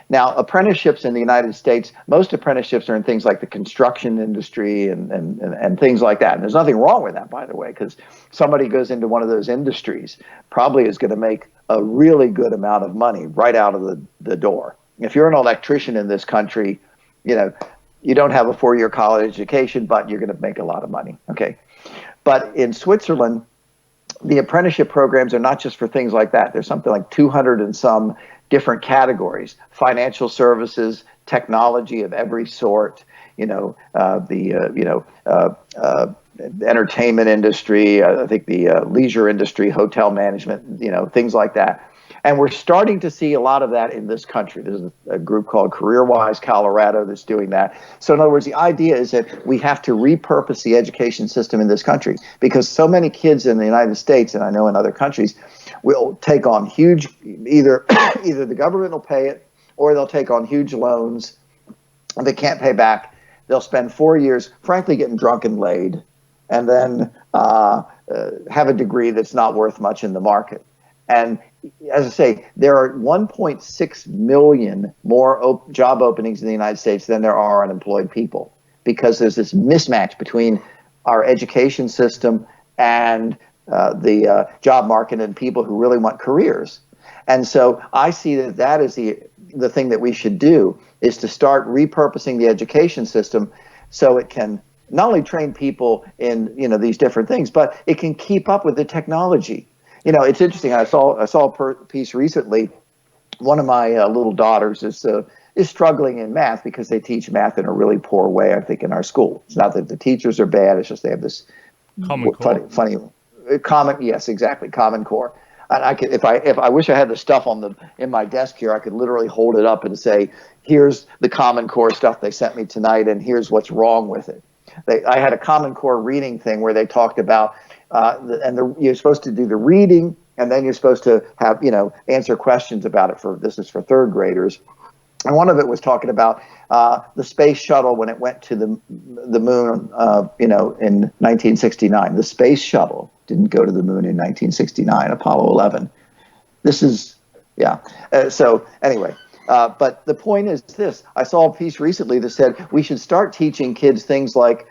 Now, apprenticeships in the United States, most apprenticeships are in things like the construction industry and things like that. And there's nothing wrong with that, by the way, because somebody goes into one of those industries probably is going to make a really good amount of money right out of the door. If you're an electrician in this country, you don't have a 4-year college education, but you're going to make a lot of money, okay? But in Switzerland, the apprenticeship programs are not just for things like that. There's something like 200 and some different categories: financial services, technology of every sort, entertainment industry, I think the leisure industry, hotel management, things like that. And we're starting to see a lot of that in this country. There's a group called CareerWise Colorado that's doing that. So in other words, the idea is that we have to repurpose the education system in this country because so many kids in the United States, and I know in other countries, will take on huge, either the government will pay it or they'll take on huge loans and they can't pay back. They'll spend 4 years, frankly, getting drunk and laid, and then have a degree that's not worth much in the market. And as I say, there are 1.6 million more job openings in the United States than there are unemployed people because there's this mismatch between our education system and the job market and people who really want careers. And so I see that is the thing that we should do, is to start repurposing the education system so it can not only train people in these different things, but it can keep up with the technology. It's interesting. I saw a piece recently. One of my little daughters is struggling in math because they teach math in a really poor way, I think, in our school. It's not that the teachers are bad. It's just they have this Common Core. funny yes, exactly, Common Core. And I could, if I wish I had the stuff in my desk here, I could literally hold it up and say, here's the Common Core stuff they sent me tonight, and here's what's wrong with it. I had a Common Core reading thing where they talked about, you're supposed to do the reading, and then you're supposed to have, answer questions about it. This is for third graders. And one of it was talking about the space shuttle when it went to the moon, in 1969. The space shuttle didn't go to the moon in 1969, Apollo 11. This is, so anyway. But the point is this. I saw a piece recently that said we should start teaching kids things like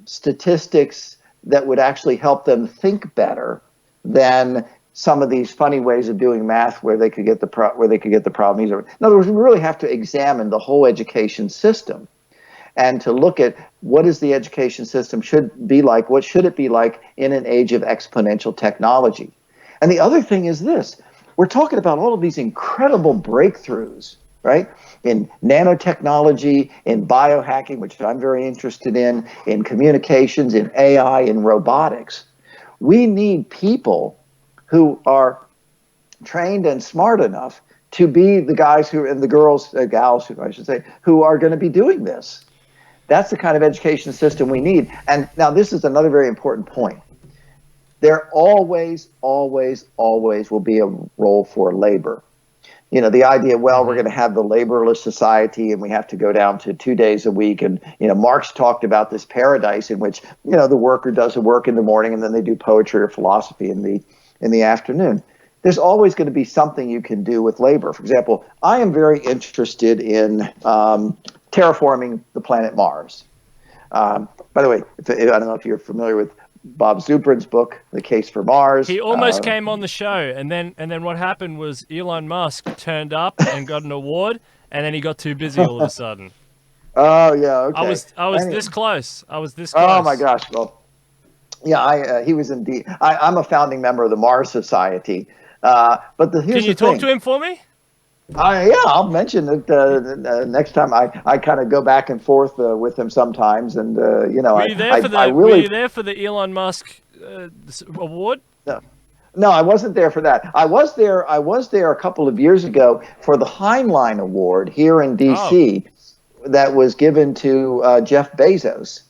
statistics that would actually help them think better than some of these funny ways of doing math where they could get the problem easier. In other words, we really have to examine the whole education system and to look at what is the education system should be like, what should it be like in an age of exponential technology. And the other thing is this. We're talking about all of these incredible breakthroughs, right? In nanotechnology, in biohacking, which I'm very interested in communications, in AI, in robotics. We need people who are trained and smart enough to be the guys and the gals, I should say, who are going to be doing this. That's the kind of education system we need. And now this is another very important point. There always, always, always will be a role for labor. The idea, we're going to have the laborless society and we have to go down to 2 days a week. And, Marx talked about this paradise in which, the worker does the work in the morning and then they do poetry or philosophy in the afternoon. There's always going to be something you can do with labor. For example, I am very interested in terraforming the planet Mars. By the way, I don't know if you're familiar with Bob Zuprin's book, The Case for Mars. He almost came on the show, and then what happened was Elon Musk turned up and got an award, and then he got too busy all of a sudden. Oh yeah, okay. I was this close. I was this Oh close. my gosh. Well, yeah, he was indeed. I'm a founding member of the Mars Society. But here's the thing. Can you talk to him for me? Yeah, I'll mention it next time. I kind of go back and forth with him sometimes, and you know, Were you there for the Elon Musk award? No, I wasn't there for that. I was there a couple of years ago for the Heinlein Award here in D.C. That was given to Jeff Bezos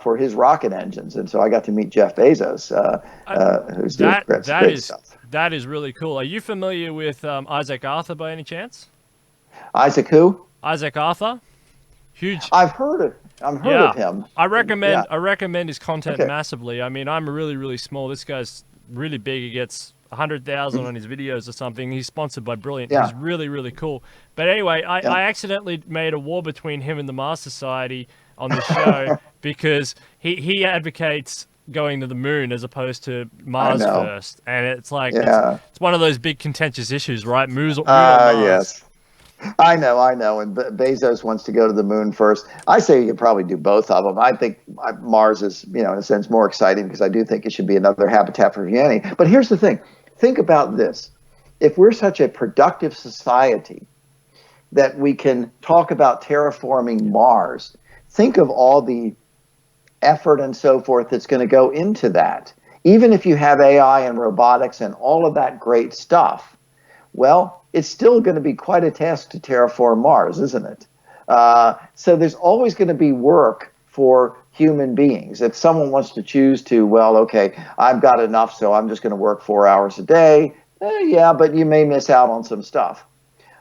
for his rocket engines, and so I got to meet Jeff Bezos, who's doing great stuff. That is really cool. Are you familiar with Isaac Arthur by any chance? Isaac who? Isaac Arthur. Huge. I've heard of him. I recommend his content massively. I mean, I'm really, really small. This guy's really big. He gets 100,000 on his videos or something. He's sponsored by Brilliant. Yeah. He's really, really cool. But anyway, I accidentally made a war between him and the Mars Society on the show because he advocates going to the moon as opposed to Mars first. And it's like, it's one of those big contentious issues, right? Moon or Mars. Yes. I know. And Bezos wants to go to the moon first. I say you could probably do both of them. I think Mars is, in a sense, more exciting because I do think it should be another habitat for humanity. But here's the thing. Think about this. If we're such a productive society that we can talk about terraforming Mars, think of all the effort and so forth that's going to go into that. Even if you have AI and robotics and all of that great stuff, well, it's still going to be quite a task to terraform Mars, isn't it? So there's always going to be work for human beings. If someone wants to choose to, well, okay, I've got enough, so I'm just going to work 4 hours a day. Yeah, but you may miss out on some stuff.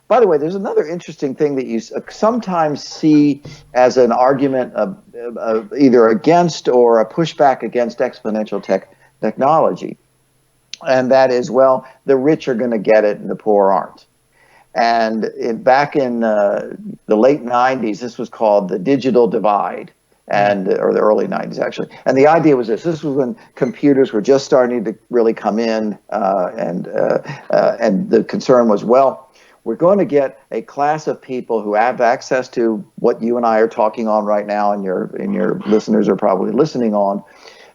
By the way, there's another interesting thing that you sometimes see as an argument either against or a pushback against exponential technology. And that is, well, the rich are going to get it and the poor aren't. And back in the late 90s, this was called the digital divide, or the early 90s, actually. And the idea was this. This was when computers were just starting to really come in, and the concern was, well, we're going to get a class of people who have access to what you and I are talking on right now, and your listeners are probably listening on.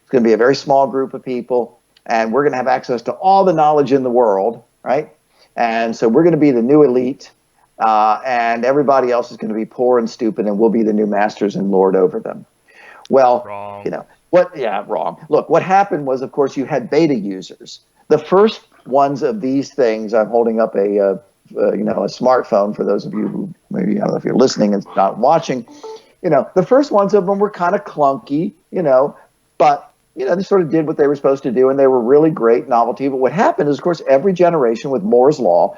It's going to be a very small group of people, and we're going to have access to all the knowledge in the world, right? And so we're going to be the new elite, and everybody else is going to be poor and stupid, and we'll be the new masters and lord over them. Well, wrong. Wrong. Look, what happened was, of course, you had beta users. The first ones of these things, I'm holding up a smartphone for those of you who maybe, I don't know if you're listening and not watching. The first ones of them were kind of clunky, but they sort of did what they were supposed to do, and they were really great novelty. But what happened is, of course, every generation with Moore's law,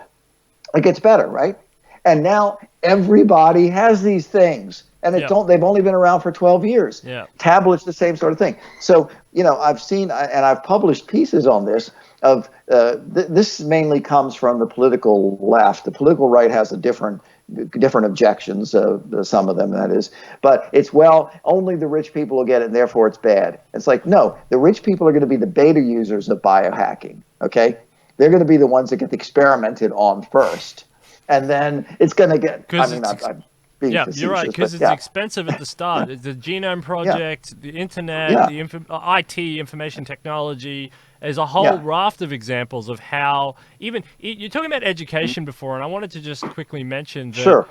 it gets better, right? And now everybody has these things, and they've only been around for 12 years. Yeah. Tablets, the same sort of thing. So, I've seen, and I've published pieces on this, of this mainly comes from the political left. The political right has different objections, some of them, that is. But it's, well, only the rich people will get it, and therefore it's bad. It's like, no, the rich people are going to be the beta users of biohacking, okay? They're going to be the ones that get experimented on first. And then it's going to get, you're right, because it's expensive at the start. It's the Genome Project, the Internet, the IT, information technology. There's a whole raft of examples of how, even, you're talking about education before, and I wanted to just quickly mention that,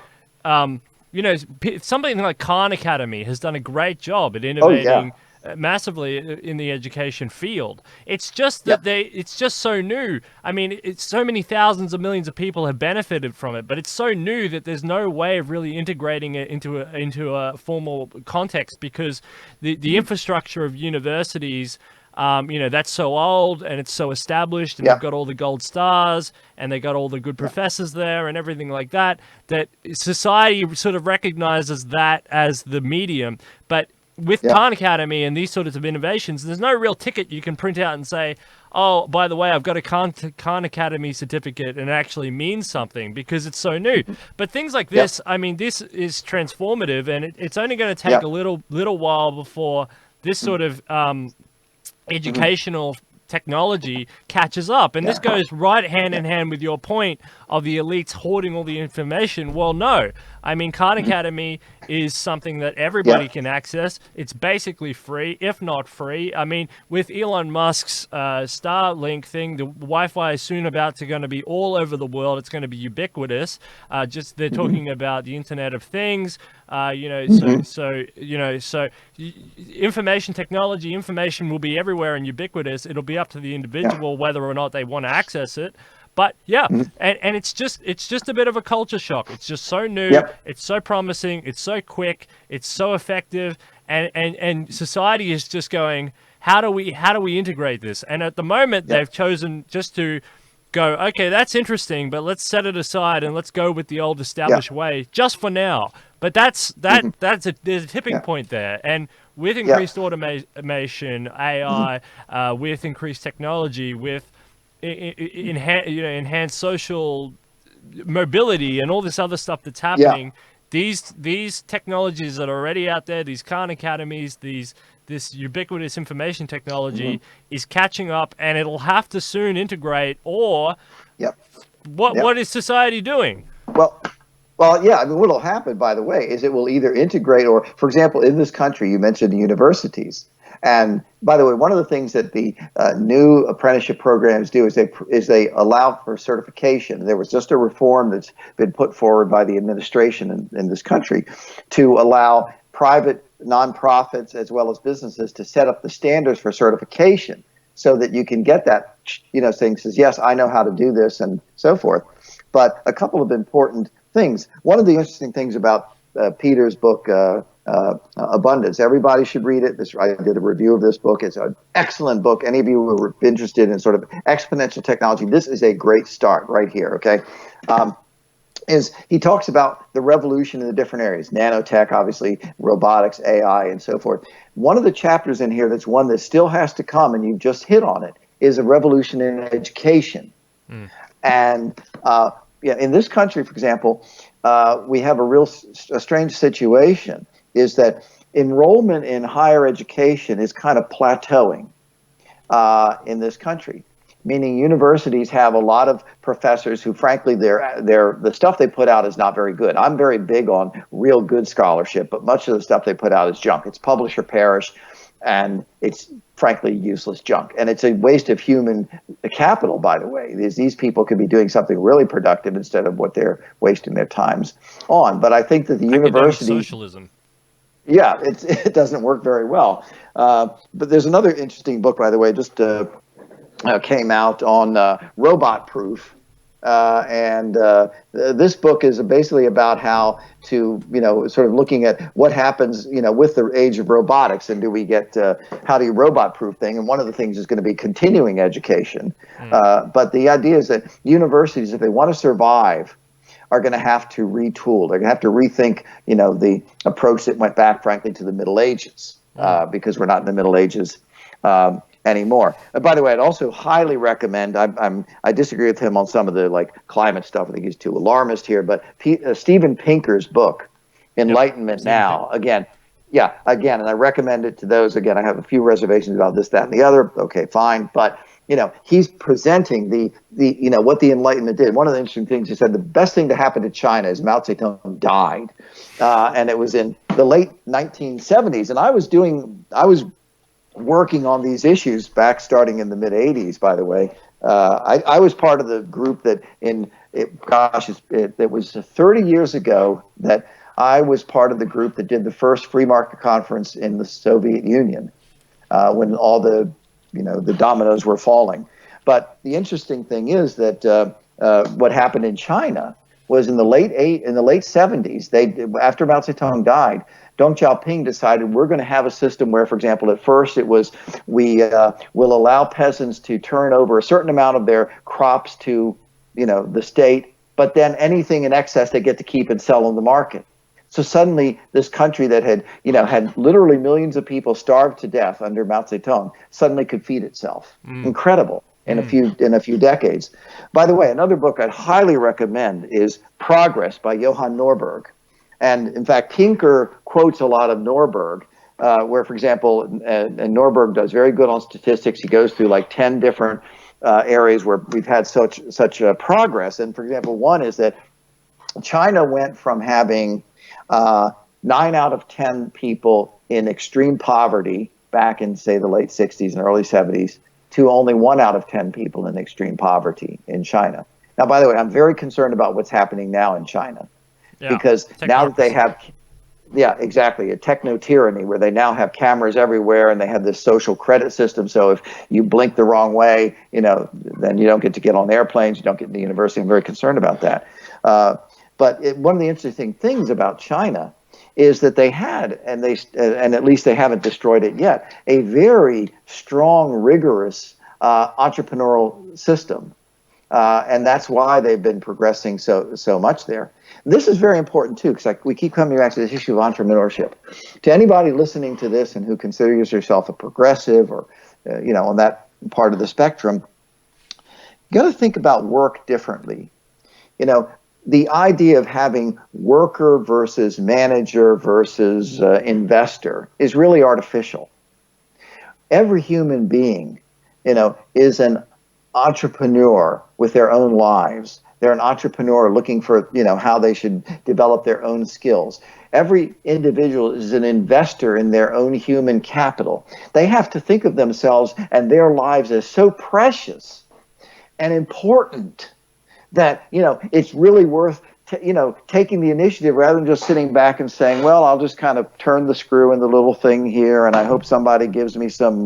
something like Khan Academy has done a great job at innovating massively in the education field. It's just that it's just so new. I mean, it's so many thousands of millions of people have benefited from it, but it's so new that there's no way of really integrating it into a formal context, because the infrastructure of universities, that's so old and it's so established, and they've got all the gold stars and they got all the good professors there and everything like that, that society sort of recognizes that as the medium. But with Khan Academy and these sorts of innovations, there's no real ticket you can print out and say, oh, by the way, I've got a Khan Academy certificate, and it actually means something because it's so new. But things like this, I mean, this is transformative, and it's only going to take a little while before this sort of educational technology catches up. And this goes right hand in hand with your point of the elites hoarding all the information. Well, no. I mean, Khan Academy is something that everybody can access. It's basically free, if not free. I mean, with Elon Musk's Starlink thing, the Wi-Fi is soon about to going to be all over the world. It's going to be ubiquitous. Just they're talking about the Internet of Things. So information technology, information will be everywhere and ubiquitous. It'll be up to the individual whether or not they want to access it. But and it's just a bit of a culture shock. It's just so new, it's so promising, it's so quick, it's so effective, and society is just going, how do we integrate this? And at the moment they've chosen just to go, okay, that's interesting, but let's set it aside and let's go with the old established way just for now. But there's a tipping point there, and with increased automation, AI, with increased technology, with enhanced social mobility and all this other stuff that's happening, these technologies that are already out there, these Khan Academies, this ubiquitous information technology is catching up, and it'll have to soon integrate. Or what is society doing? Well, yeah. I mean, what will happen, by the way, is it will either integrate, or, for example, in this country, you mentioned the universities. And by the way, one of the things that the new apprenticeship programs do is they allow for certification. There was just a reform that's been put forward by the administration in this country to allow private nonprofits as well as businesses to set up the standards for certification, so that you can get that, saying, says, yes, I know how to do this, and so forth. But a couple of important things. One of the interesting things about Peter's book, Abundance, everybody should read it. I did a review of this book. It's an excellent book. Any of you who are interested in sort of exponential technology, this is a great start right here, okay? Is he talks about the revolution in the different areas, nanotech, obviously, robotics, AI, and so forth. One of the chapters in here that's one that still has to come, and you've just hit on it, is a revolution in education. And in this country, for example, we have a strange situation, is that enrollment in higher education is kind of plateauing in this country. Meaning universities have a lot of professors who, frankly, the stuff they put out is not very good. I'm very big on real good scholarship, but much of the stuff they put out is junk. It's publish or perish, and it's frankly useless junk. And it's a waste of human capital, by the way. These people could be doing something really productive instead of what they're wasting their times on. But I think that the university socialism. Yeah, it doesn't work very well. But there's another interesting book, by the way, just came out on robot proof. And this book is basically about how to, sort of looking at what happens, with the age of robotics, and do we get, how do you robot proof thing? And one of the things is going to be continuing education. But the idea is that universities, if they want to survive, are going to have to retool. They're going to have to rethink, the approach that went back, frankly, to the Middle Ages, because we're not in the Middle Ages anymore. And by the way, I'd also highly recommend, I disagree with him on some of the climate stuff. I think he's too alarmist here, but Steven Pinker's book, Enlightenment Now, again, and I recommend it to those. Again, I have a few reservations about this, that, and the other. Okay, fine. But, he's presenting the what the Enlightenment did. One of the interesting things he said, the best thing to happen to China is Mao Zedong died. And it was in the late 1970s. And I was working on these issues back starting in the mid 80s, by the way. I was part of the group that it was 30 years ago that I was part of the group that did the first free market conference in the Soviet Union, when all the dominoes were falling. But the interesting thing is that what happened in China was in the late 70s, after Mao Zedong died, Deng Xiaoping decided we're going to have a system where, for example, at first it was we will allow peasants to turn over a certain amount of their crops to the state, but then anything in excess they get to keep and sell on the market. So suddenly this country that had literally millions of people starved to death under Mao Zedong suddenly could feed itself. Incredible. In a few decades. By the way, another book I'd highly recommend is Progress by Johann Norberg. And in fact, Pinker quotes a lot of Norberg, where, for example, and Norberg does very good on statistics. He goes through like 10 different areas where we've had such progress. And for example, one is that China went from having 9 out of 10 people in extreme poverty back in, say, the late 60s and early 70s to only 1 out of 10 people in extreme poverty in China. Now, by the way, I'm very concerned about what's happening now in China, because now that they have, exactly, a techno-tyranny where they now have cameras everywhere and they have this social credit system. So if you blink the wrong way, then you don't get on airplanes, you don't get into university. I'm very concerned about that. But one of the interesting things about China is that they had, and at least they haven't destroyed it yet, a very strong, rigorous entrepreneurial system. And that's why they've been progressing so much there. This is very important too, because we keep coming back to this issue of entrepreneurship. To anybody listening to this and who considers yourself a progressive or on that part of the spectrum, you got to think about work differently. The idea of having worker versus manager versus investor is really artificial. Every human being, is an entrepreneur with their own lives. They're an entrepreneur looking for, how they should develop their own skills. Every individual is an investor in their own human capital. They have to think of themselves and their lives as so precious and important that, it's really worth, taking the initiative rather than just sitting back and saying, well, I'll just kind of turn the screw in the little thing here and I hope somebody gives me some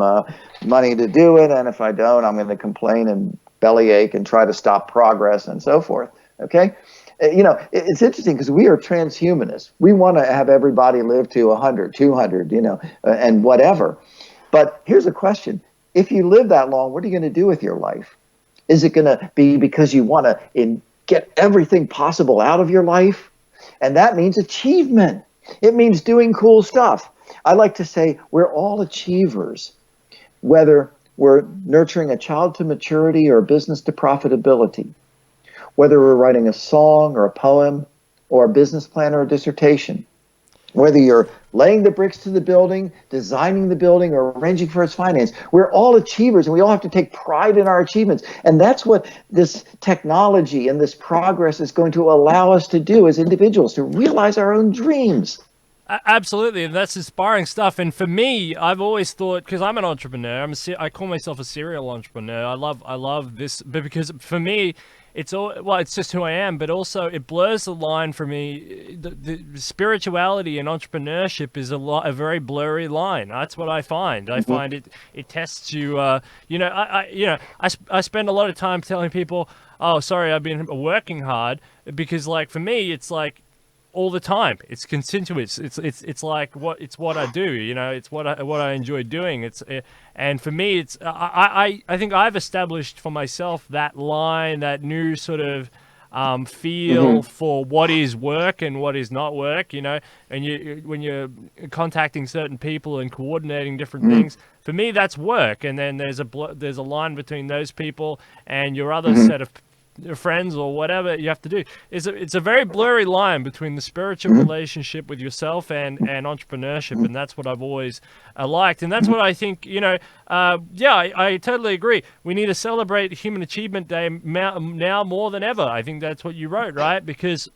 money to do it. And if I don't, I'm going to complain and bellyache and try to stop progress and so forth. Okay. It's interesting because we are transhumanists. We want to have everybody live to 100, 200, and whatever. But here's a question. If you live that long, what are you going to do with your life? Is it going to be because you want to get everything possible out of your life? And that means achievement. It means doing cool stuff. I like to say we're all achievers, whether we're nurturing a child to maturity or a business to profitability, whether we're writing a song or a poem or a business plan or a dissertation, whether you're laying the bricks to the building, designing the building, or arranging for its finance. We're all achievers, and we all have to take pride in our achievements. And that's what this technology and this progress is going to allow us to do as individuals, to realize our own dreams. Absolutely, and that's inspiring stuff. And for me, I've always thought, because I'm an entrepreneur, I call myself a serial entrepreneur. I love this, but because for me, it's just who I am, but also it blurs the line for me. The spirituality and entrepreneurship is a very blurry line. That's what I find. I find it tests you. I spend a lot of time telling people, "Oh, sorry, I've been working hard," because like for me, it's like all the time. It's continuous. It's like what I do. It's what I enjoy doing. And for me, it's I think I've established for myself that line, that new sort of feel for what is work and what is not work. And when you're contacting certain people and coordinating different things, for me that's work. And then there's a line between those people and your other set of friends or whatever you have to do. It's a very blurry line between the spiritual relationship with yourself and entrepreneurship, and that's what I've always liked, and that's what I think. I totally agree. We need to celebrate Human Achievement Day now more than ever. I think that's what you wrote, right? Because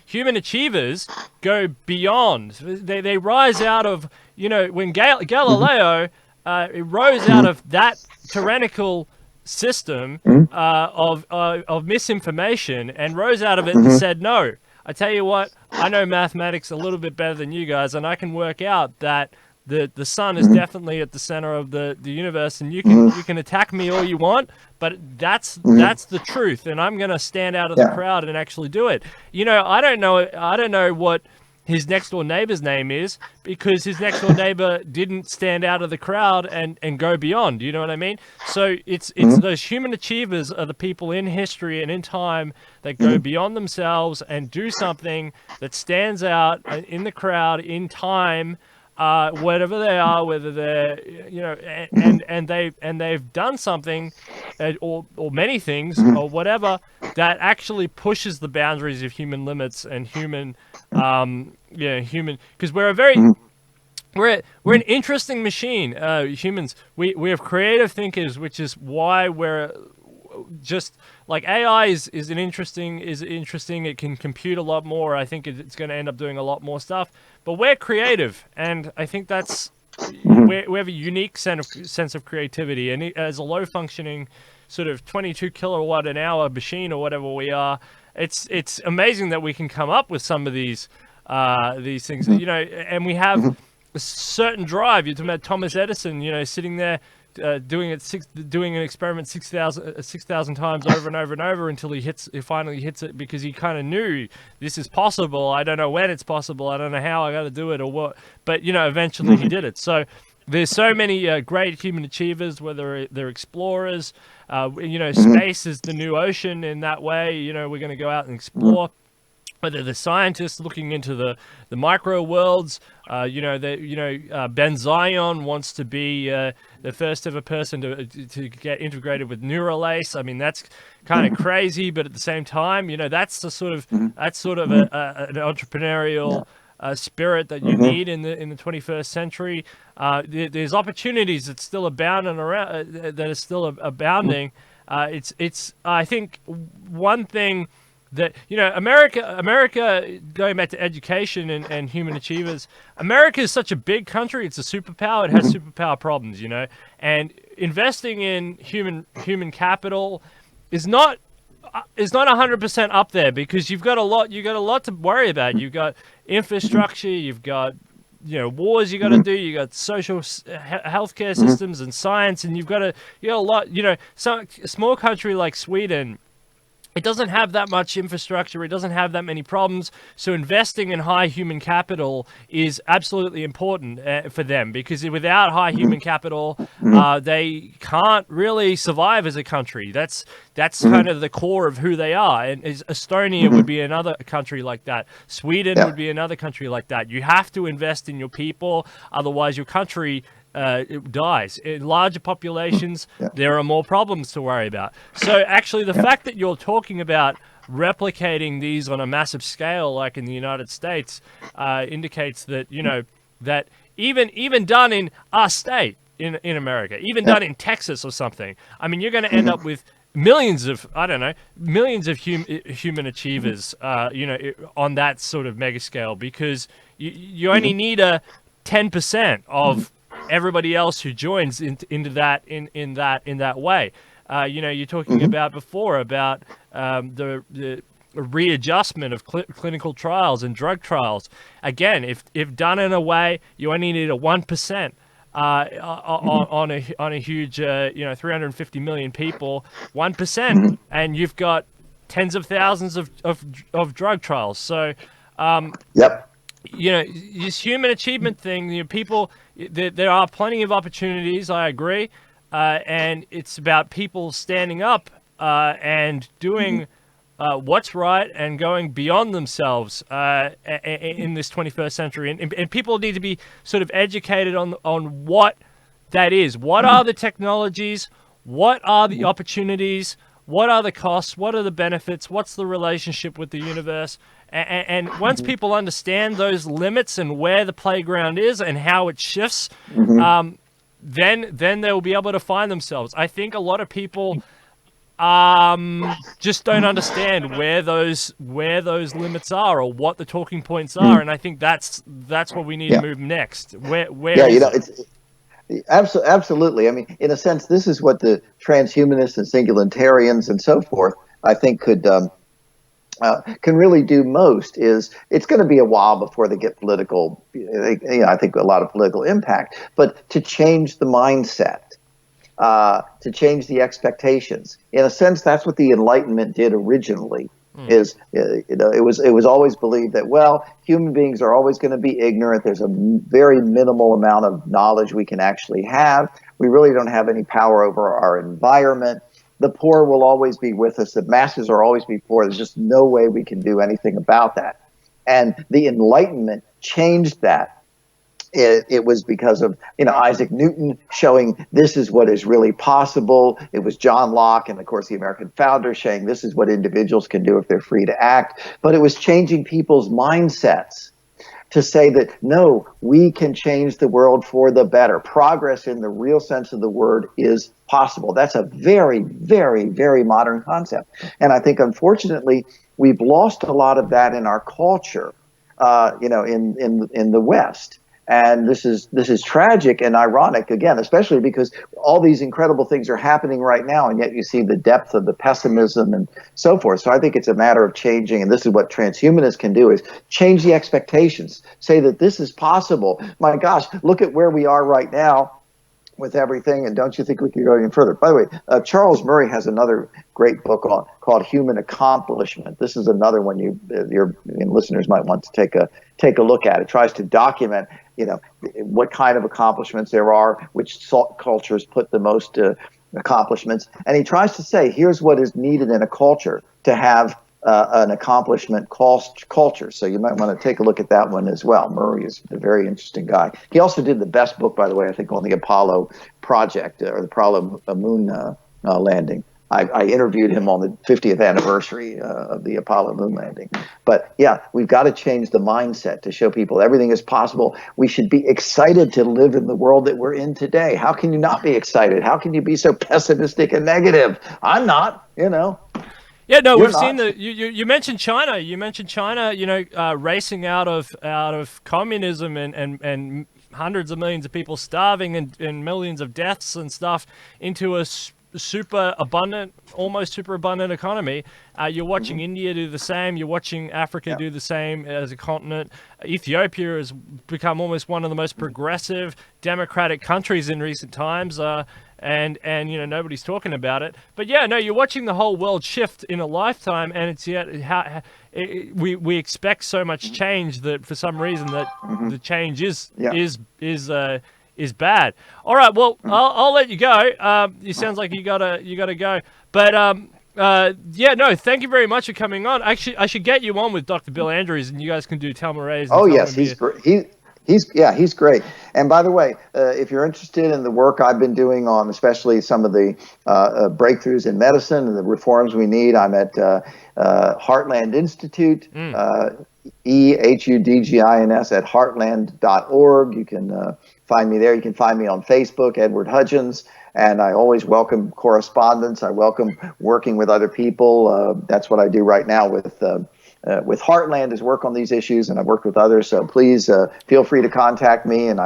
human achievers go beyond. They rise out of when Galileo rose out of that tyrannical system of misinformation and rose out of it and said, no, I tell you what, I know mathematics a little bit better than you guys, and I can work out that the sun is definitely at the center of the universe, and you can attack me all you want, but that's the truth, and I'm going to stand out of the crowd and actually do it. I don't know what his next door neighbor's name is, because his next door neighbor didn't stand out of the crowd and go beyond. You know what I mean? So it's those human achievers are the people in history and in time that go beyond themselves and do something that stands out in the crowd in time, whatever they are, whether they're and they've done something or many things or whatever that actually pushes the boundaries of human limits and human, because we're a very we're an interesting machine. Humans, we have creative thinkers, which is why we're just like AI is interesting. It can compute a lot more. I think it's going to end up doing a lot more stuff. But we're creative, and I think that's we have a unique sense of creativity. And as a low functioning sort of 22 kilowatt an hour machine or whatever we are, it's amazing that we can come up with some of these things. You know, and we have a certain drive. You're talking about Thomas Edison, you know, sitting there doing an experiment 6,000 times over and over and over until he finally hits it, because he kind of knew this is possible. I don't know when it's possible. I don't know how I got to do it or what, but you know, eventually he did it. So there's so many great human achievers, whether they're explorers. You know, space is the new ocean in that way. You know, we're going to go out and explore. Whether the scientists looking into the micro worlds, you know, Ben Zion wants to be the first ever person to get integrated with Neuralace. I mean, that's kind of crazy, but at the same time, you know, that's an entrepreneurial spirit that you need in the 21st century. There's opportunities that still abound and around that are still abounding. It's I think one thing that, you know, America, going back to education and human achievers, America is such a big country. It's a superpower. It has superpower problems, you know, and investing in human capital is not 100% up there, because you've got a lot to worry about. You've got infrastructure, you've got, you know, wars you got to do, you got social healthcare systems and science, and you got a lot, you know. A small country like Sweden, it doesn't have that much infrastructure. It doesn't have that many problems. So investing in high human capital is absolutely important for them, because without high human capital, they can't really survive as a country. That's kind of the core of who they are. And Estonia would be another country like that. Sweden would be another country like that. You have to invest in your people, otherwise your country it dies. In larger populations, there are more problems to worry about. So actually, the fact that you're talking about replicating these on a massive scale, like in the United States, indicates that, you know, that even done in our state, in America, even done in Texas or something, I mean, you're going to end up with millions of human achievers, you know, on that sort of mega scale, because you only need a 10% of everybody else who joins into that in that way. You know, you're talking about before about the readjustment of clinical trials and drug trials. Again, if done in a way, you only need a 1% on a huge 350 million people, 1%, and you've got tens of thousands of drug trials. So you know, this human achievement thing, you know, people, there are plenty of opportunities, I agree, and it's about people standing up and doing what's right and going beyond themselves in this 21st century. And people need to be sort of educated on what that is. What are the technologies? What are the opportunities? What are the costs? What are the benefits? What's the relationship with the universe? And once people understand those limits and where the playground is and how it shifts, then they'll be able to find themselves. I think a lot of people just don't understand where those limits are or what the talking points are, and I think that's what we need to move next. Where is it? Absolutely. I mean, in a sense, this is what the transhumanists and singularitarians and so forth, I think, can really do most. Is it's going to be a while before they get political, I think a lot of political impact, but to change the mindset, to change the expectations. In a sense, that's what the Enlightenment did originally. Is it was always believed that, well, human beings are always going to be ignorant. There's a very minimal amount of knowledge we can actually have. We really don't have any power over our environment. The poor will always be with us. The masses are always be poor. There's just no way we can do anything about that. And the Enlightenment changed that. It was because of Isaac Newton showing this is what is really possible. It was John Locke and, of course, the American founders saying this is what individuals can do if they're free to act. But it was changing people's mindsets to say that, no, we can change the world for the better. Progress in the real sense of the word is possible. That's a very, very, very modern concept. And I think, unfortunately, we've lost a lot of that in our culture, in the West. And this is tragic and ironic, again, especially because all these incredible things are happening right now, and yet you see the depth of the pessimism and so forth. So I think it's a matter of changing, and this is what transhumanists can do, is change the expectations. Say that this is possible. My gosh, look at where we are right now with everything, and don't you think we could go even further? By the way, Charles Murray has another great book called Human Accomplishment. This is another one your listeners might want to take a look at. It tries to document, what kind of accomplishments there are, which cultures put the most accomplishments, and he tries to say, here's what is needed in a culture to have an accomplishment culture. So you might want to take a look at that one as well. Murray is a very interesting guy. He also did the best book, by the way, I think, on the Apollo project, or the Apollo moon landing. I interviewed him on the 50th anniversary of the Apollo moon landing. But yeah, we've got to change the mindset to show people everything is possible. We should be excited to live in the world that we're in today. How can you not be excited? How can you be so pessimistic and negative? I'm not, Yeah, no, You're we've seen not. you mentioned China. You mentioned China, racing out of communism and hundreds of millions of people starving and millions of deaths and stuff into a super abundant, almost super abundant economy. You're watching India do the same. You're watching Africa do the same as a continent. Ethiopia has become almost one of the most progressive democratic countries in recent times. And nobody's talking about it. But yeah, no, you're watching the whole world shift in a lifetime, and it's we expect so much change that for some reason that the change is bad. All right, well, I'll let you go. It sounds like you gotta go. But thank you very much for coming on. Actually, I should get you on with Dr. Bill Andrews, and you guys can do Telma-Ray's. Oh yes, he's great. He's great. And by the way, if you're interested in the work I've been doing on, especially some of the breakthroughs in medicine and the reforms we need, I'm at Heartland Institute, EHUDGINS at heartland.org. You can find me there. You can find me on Facebook, Edward Hudgins. And I always welcome correspondence. I welcome working with other people. That's what I do right now with Heartland, is work on these issues, and I've worked with others. So please feel free to contact me, and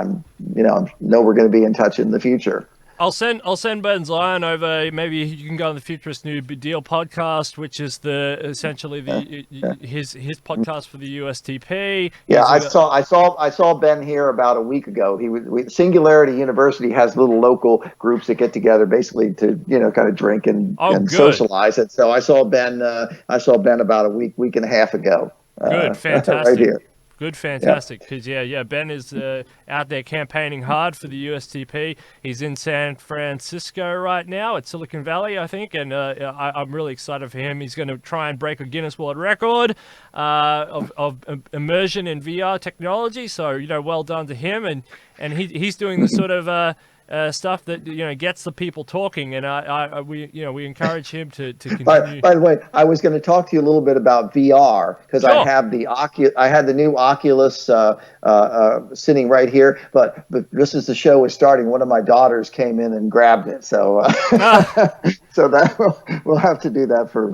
know we're going to be in touch in the future. I'll send Ben Zion over. Maybe you can go on the Futurist New Deal podcast, which is essentially his podcast for the USTP. Yeah, I saw Ben here about a week ago. Singularity University has little local groups that get together basically to kind of drink and socialize. And so I saw Ben about a week and a half ago. Good, fantastic. Right here. Good, fantastic. Because Ben is out there campaigning hard for the USTP. He's in San Francisco right now at Silicon Valley, I think, and I'm really excited for him. He's going to try and break a Guinness World Record of immersion in VR technology. So well done to him, and he's doing the sort of stuff that gets the people talking, and we encourage him to continue. By the way, I was going to talk to you a little bit about VR because Sure. I had the new Oculus sitting right here, but just as the show was starting, one of my daughters came in and grabbed it, so so that we'll have to do that for.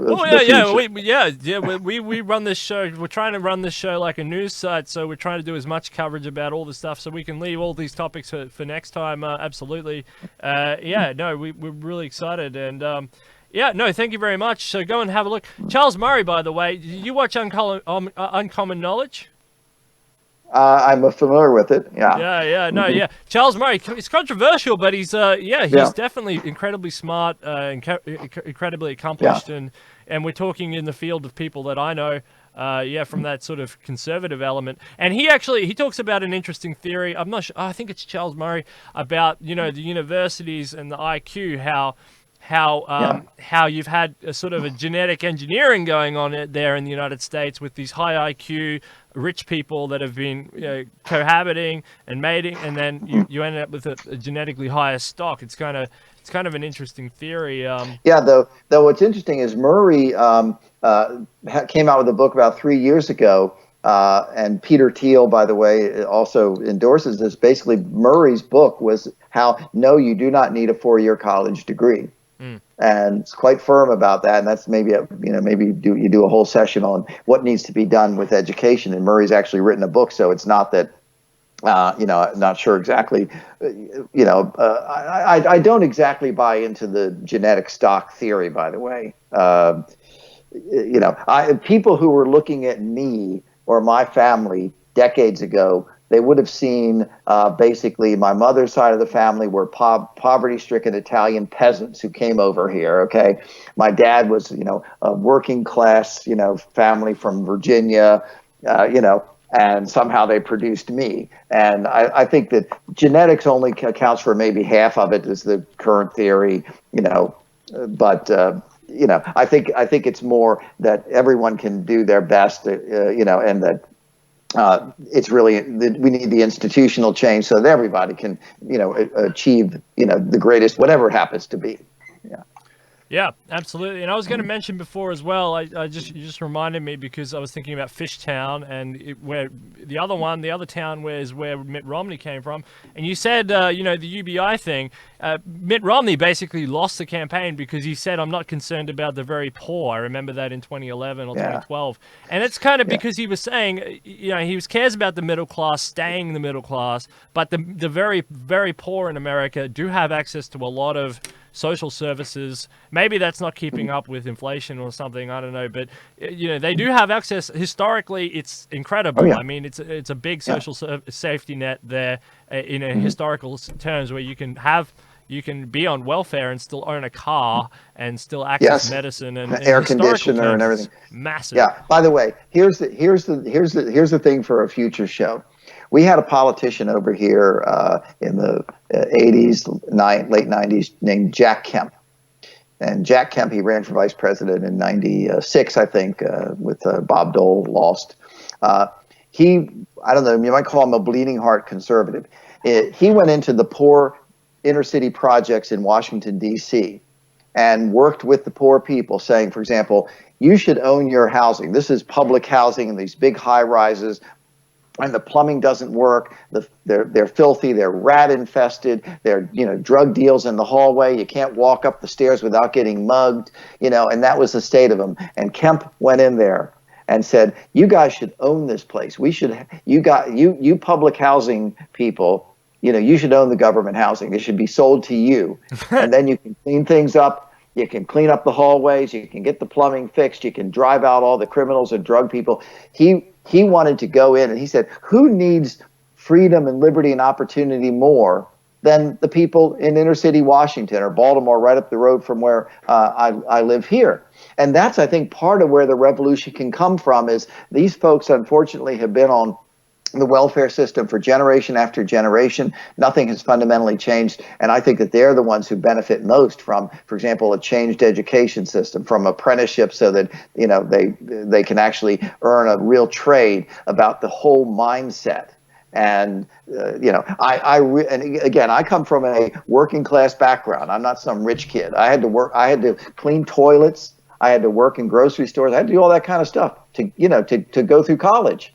We run this show. We're trying to run this show like a news site, so we're trying to do as much coverage about all the stuff so we can leave all these topics for next time. Absolutely. We're really excited, and thank you very much. So go and have a look. Charles Murray, by the way, did you watch Uncommon Knowledge? I'm familiar with it. Yeah. Charles Murray. It's controversial, but he's definitely incredibly smart, incredibly accomplished, and we're talking in the field of people that I know. From that sort of conservative element. And he talks about an interesting theory. I'm not sure. I think it's Charles Murray about, the universities and the IQ, how you've had a sort of a genetic engineering going on there in the United States with these high IQ rich people that have been cohabiting and mating, and then you end up with a genetically higher stock. It's kind of an interesting theory. Though what's interesting is Murray came out with a book about 3 years ago And Peter Thiel, by the way, also endorses this. Basically, Murray's book was how, no, you do not need a 4-year college degree. And it's quite firm about that. And that's maybe, maybe you do a whole session on what needs to be done with education. And Murray's actually written a book, so it's not that, I'm not sure exactly, I don't exactly buy into the genetic stock theory, by the way. People who were looking at me or my family decades ago, they would have seen basically my mother's side of the family were poverty-stricken Italian peasants who came over here. Okay, my dad was, a working class, family from Virginia, and somehow they produced me. And I think that genetics only accounts for maybe half of it, is the current theory, but. I think it's more that everyone can do their best, and that it's really we need the institutional change so that everybody can, achieve, the greatest, whatever it happens to be. Yeah. Yeah, absolutely. And I was going to mention before as well, you just reminded me, because I was thinking about Fishtown and where the other town where Mitt Romney came from. And you said, the UBI thing, Mitt Romney basically lost the campaign because he said, I'm not concerned about the very poor. I remember that in 2011 or 2012. And it's kind of because he was saying, he cares about the middle class, staying in the middle class, but the very, very poor in America do have access to a lot of social services. Maybe that's not keeping up with inflation or something, I don't know, but they do have access. Historically, it's incredible. Oh, yeah. I mean, it's a big social safety net there in historical terms, where you can be on welfare and still own a car and still access medicine and air conditioner and everything. Massive. Yeah. By the way, here's the thing for a future show. We had a politician over here in the 80s, late 90s, named Jack Kemp. And Jack Kemp, he ran for vice president in 96, I think, with Bob Dole, lost. I don't know, you might call him a bleeding heart conservative. He went into the poor inner city projects in Washington, D.C., and worked with the poor people, saying, for example, you should own your housing. This is public housing in these big high rises, and the plumbing doesn't work. They're filthy. They're rat infested. They're drug deals in the hallway. You can't walk up the stairs without getting mugged. And that was the state of them. And Kemp went in there and said, "You guys should own this place. You public housing people. You should own the government housing. It should be sold to you, and then you can clean things up. You can clean up the hallways. You can get the plumbing fixed. You can drive out all the criminals and drug people." He wanted to go in, and he said, who needs freedom and liberty and opportunity more than the people in inner city Washington or Baltimore, right up the road from where I live here? And that's, I think, part of where the revolution can come from, is these folks, unfortunately, have been on the welfare system for generation after generation. Nothing has fundamentally changed. And I think that they're the ones who benefit most from, for example, a changed education system, from apprenticeship, so that, they can actually earn a real trade about the whole mindset. And, and again, I come from a working class background. I'm not some rich kid. I had to work. I had to clean toilets. I had to work in grocery stores. I had to do all that kind of stuff to go through college.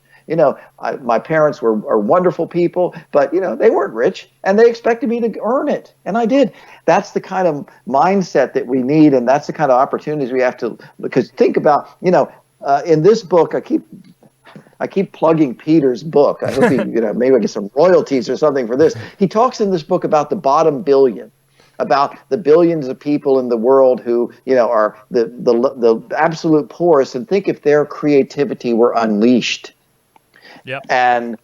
My parents are wonderful people, but, they weren't rich, and they expected me to earn it. And I did. That's the kind of mindset that we need. And that's the kind of opportunities we have to, because think about, in this book, I keep plugging Peter's book. I hope maybe I get some royalties or something for this. He talks in this book about the bottom billion, about the billions of people in the world who, are the absolute poorest, and think if their creativity were unleashed. Yep. And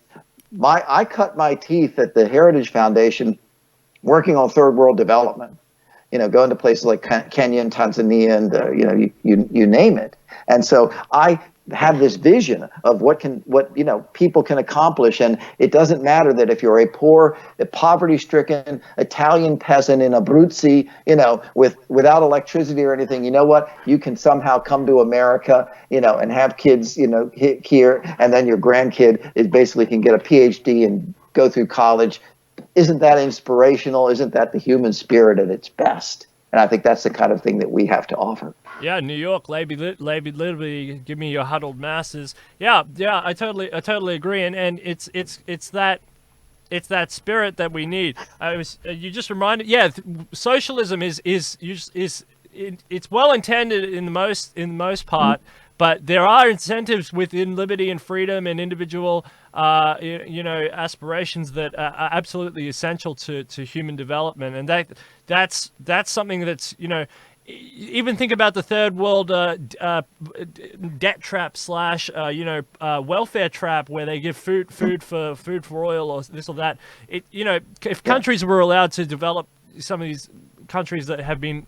I cut my teeth at the Heritage Foundation working on third world development, going to places like Kenya and Tanzania and, you name it. And so I have this vision of what people can accomplish. And it doesn't matter that if you're a poverty-stricken Italian peasant in Abruzzi, without electricity or anything, you can somehow come to America, and have kids, here, and then your grandkid basically can get a PhD and go through college. Isn't that inspirational? Isn't that the human spirit at its best? Yeah. And I think that's the kind of thing that we have to offer. Yeah, New York, literally, give me your huddled masses. Yeah, yeah, I totally agree, and it's that spirit that we need. You just reminded, yeah, socialism it's well intended in the most part, but there are incentives within liberty and freedom and individual, aspirations that are absolutely essential to human development, and that's something that's even think about the third world debt trap slash welfare trap where they give food for oil or this or that. If countries were allowed to develop, some of these countries that have been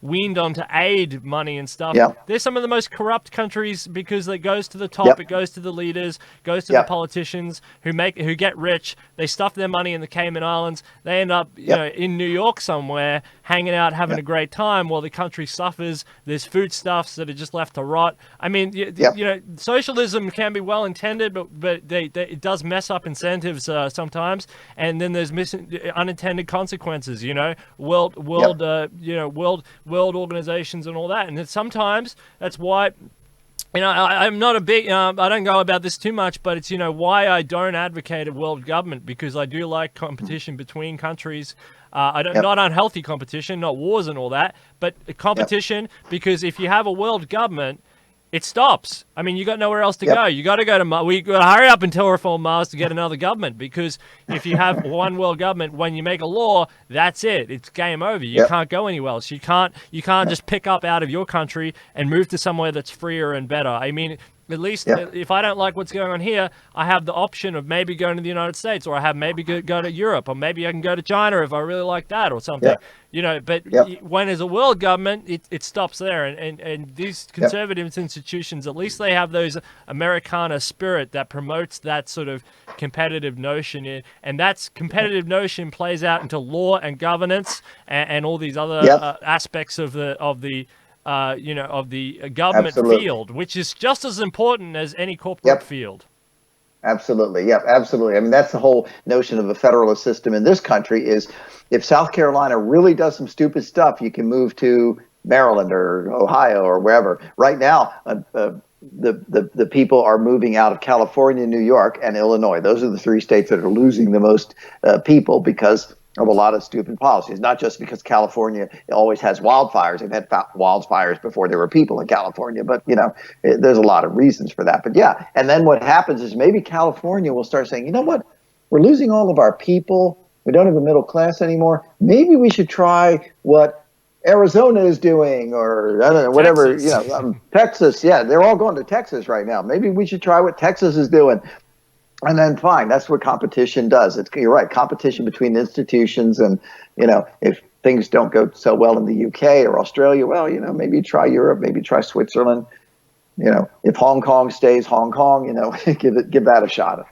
weaned onto aid money and stuff. Yeah. They're some of the most corrupt countries because it goes to the top, Yep. it goes to the leaders, goes to Yep. the politicians who get rich. They stuff their money in the Cayman Islands. They end up in New York somewhere, hanging out, having a great time while the country suffers. There's foodstuffs that are just left to rot. I mean, socialism can be well intended, but it does mess up incentives sometimes, and then there's unintended consequences. World organizations and all that, and sometimes that's why. I'm not a big. I don't go about this too much, but it's why I don't advocate a world government, because I do like competition between countries. Not unhealthy competition, not wars and all that, but competition. Because if you have a world government, it stops. I mean, you got nowhere else to go. You got to go to Mars. We got to hurry up and terraform Mars to get another government, because if you have one world government, when you make a law, that's it. It's game over. You can't go anywhere else. You can't just pick up out of your country and move to somewhere that's freer and better. I mean, at least if I don't like what's going on here, I have the option of maybe going to the United States, or I have maybe go to Europe, or maybe I can go to China if I really like that or something. But when there's a world government, it stops there. And these conservative institutions, at least they have those Americana spirit that promotes that sort of competitive notion. And that competitive notion plays out into law and governance and all these other aspects of the government field, which is just as important as any corporate field. Absolutely. Yep. Absolutely. I mean, that's the whole notion of a federalist system in this country is if South Carolina really does some stupid stuff, you can move to Maryland or Ohio or wherever. Right now, the people are moving out of California, New York, and Illinois. Those are the three states that are losing the most people because of a lot of stupid policies, not just because California always has wildfires. They've had wildfires before there were people in California, but there's a lot of reasons for that. But and then what happens is maybe California will start saying, you know what, we're losing all of our people. We don't have a middle class anymore. Maybe we should try what Arizona is doing, or I don't know, whatever, Texas. Yeah, they're all going to Texas right now. Maybe we should try what Texas is doing. And then fine, that's what competition does. You're right, competition between institutions, and if things don't go so well in the UK or Australia, well, maybe try Europe, maybe try Switzerland. If Hong Kong stays Hong Kong, give that a shot.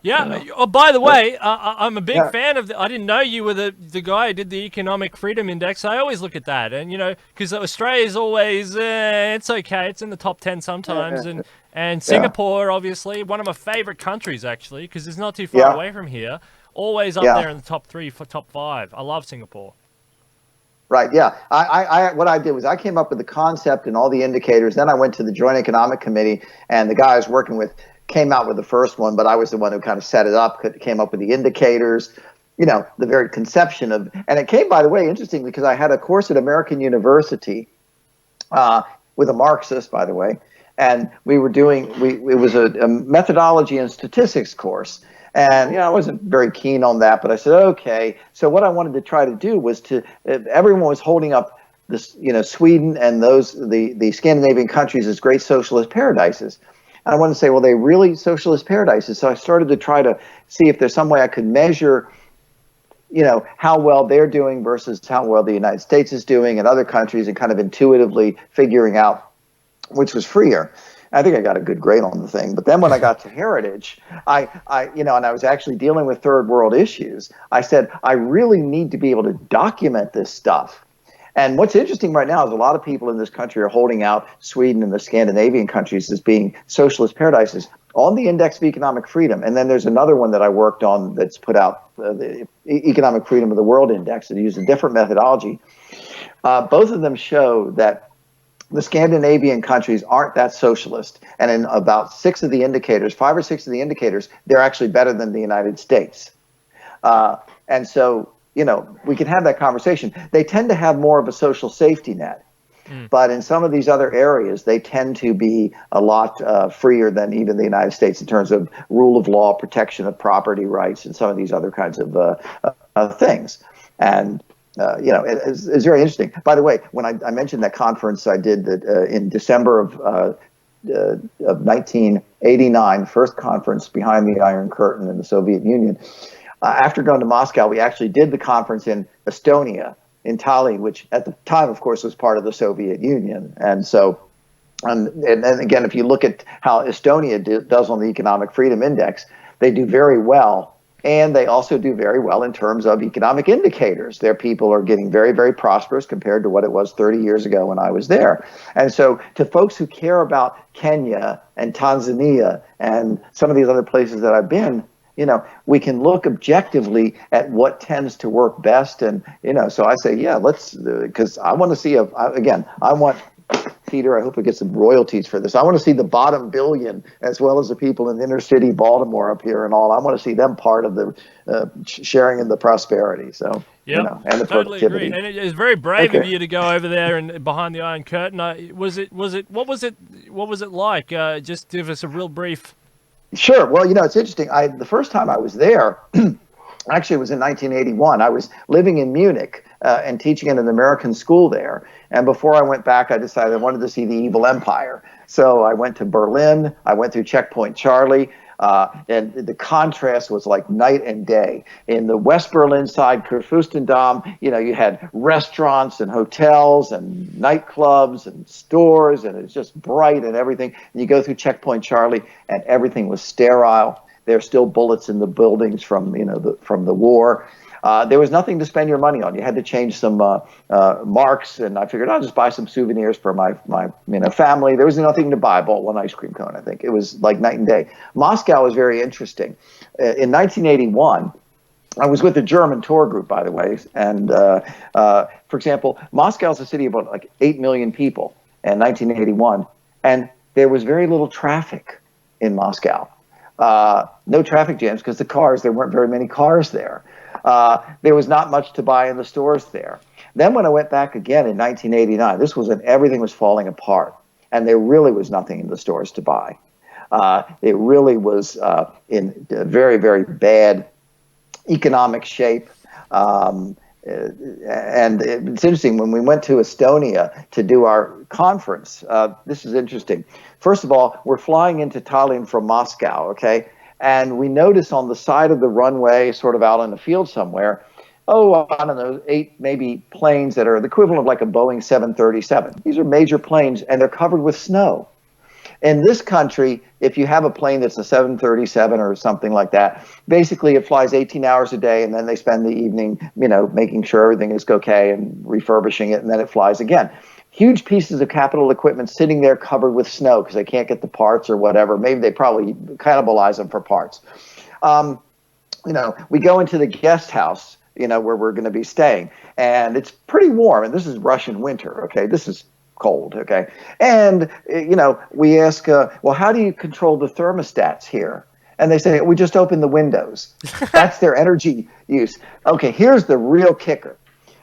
Oh, by the way, I'm a big fan of. I didn't know you were the guy who did the Economic Freedom Index. I always look at that, and because Australia is always it's okay. It's in the top 10 sometimes, and Singapore, obviously, one of my favorite countries actually, because it's not too far away from here. Always up there in the top 3, top 5. I love Singapore. Right. Yeah. What I did was I came up with the concept and all the indicators. Then I went to the Joint Economic Committee, and the guy I was working with came out with the first one, but I was the one who kind of set it up, came up with the indicators, the very conception of, and it came, by the way, interesting because I had a course at American University with a Marxist, by the way, and we were doing, it was a methodology and statistics course. And I wasn't very keen on that, but I said, okay. So what I wanted to try to do was everyone was holding up this, Sweden and the Scandinavian countries as great socialist paradises. And I wanted to say, well, they really socialist paradises. So I started to try to see if there's some way I could measure, how well they're doing versus how well the United States is doing and other countries, and kind of intuitively figuring out which was freer. I think I got a good grade on the thing. But then when I got to Heritage, and I was actually dealing with third world issues, I said, I really need to be able to document this stuff. And what's interesting right now is a lot of people in this country are holding out Sweden and the Scandinavian countries as being socialist paradises on the Index of Economic Freedom. And then there's another one that I worked on that's put out, the Economic Freedom of the World Index, that used a different methodology. Both of them show that the Scandinavian countries aren't that socialist. And in about 5 or 6 of the indicators, they're actually better than the United States. And so, we can have that conversation. They tend to have more of a social safety net. But in some of these other areas, they tend to be a lot freer than even the United States in terms of rule of law, protection of property rights, and some of these other kinds of things. And it's very interesting. By the way, when I mentioned that conference I did in December of 1989, first conference behind the Iron Curtain in the Soviet Union. After going to Moscow, we actually did the conference in Estonia, in Tallinn, which at the time, of course, was part of the Soviet Union. And so, and again, if you look at how Estonia does on the Economic Freedom Index, they do very well. And they also do very well in terms of economic indicators. Their people are getting very, very prosperous compared to what it was 30 years ago when I was there. And so to folks who care about Kenya and Tanzania and some of these other places that I've been, we can look objectively at what tends to work best. And, so I say, yeah, let's, because I want to see, I want, Peter, I hope it gets some royalties for this. I want to see the bottom billion, as well as the people in inner city Baltimore up here and all. I want to see them part of the sharing in the prosperity. So, and the totally productivity. Agree. And it is very brave of you to go over there and behind the Iron Curtain. What was it like? Just give us a real brief. Sure. Well, it's interesting. The first time I was there, actually it was in 1981. I was living in Munich and teaching in an American school there. And before I went back, I decided I wanted to see the evil empire. So I went to Berlin. I went through Checkpoint Charlie. And the contrast was like night and day. In the West Berlin side, Kurfürstendamm, you had restaurants and hotels and nightclubs and stores, and it's just bright and everything. And you go through Checkpoint Charlie, and everything was sterile. There are still bullets in the buildings from the war. There was nothing to spend your money on. You had to change some marks, and I figured I'll just buy some souvenirs for my family. There was nothing to buy. I bought one ice cream cone, I think. It was like night and day. Moscow was very interesting. In 1981, I was with a German tour group, by the way, and for example, Moscow is a city of about like 8 million people in 1981, and there was very little traffic in Moscow. No traffic jams because there weren't very many cars there. There was not much to buy in the stores there. Then when I went back again in 1989, this was when everything was falling apart, and there really was nothing in the stores to buy. It really was in very, very bad economic shape. And it's interesting, when we went to Estonia to do our conference, this is interesting. First of all, we're flying into Tallinn from Moscow, okay? And we notice on the side of the runway, sort of out in the field somewhere, I don't know, 8 maybe planes that are the equivalent of like a Boeing 737. These are major planes, and they're covered with snow. In this country, if you have a plane that's a 737 or something like that, basically it flies 18 hours a day, and then they spend the evening, making sure everything is okay and refurbishing it, and then it flies again. Huge pieces of capital equipment sitting there covered with snow because they can't get the parts or whatever. Maybe they probably cannibalize them for parts. We go into the guest house, where we're going to be staying, and it's pretty warm. And this is Russian winter, okay? This is cold, okay? And, we ask, well, how do you control the thermostats here? And they say, we just open the windows. That's their energy use. Okay, here's the real kicker.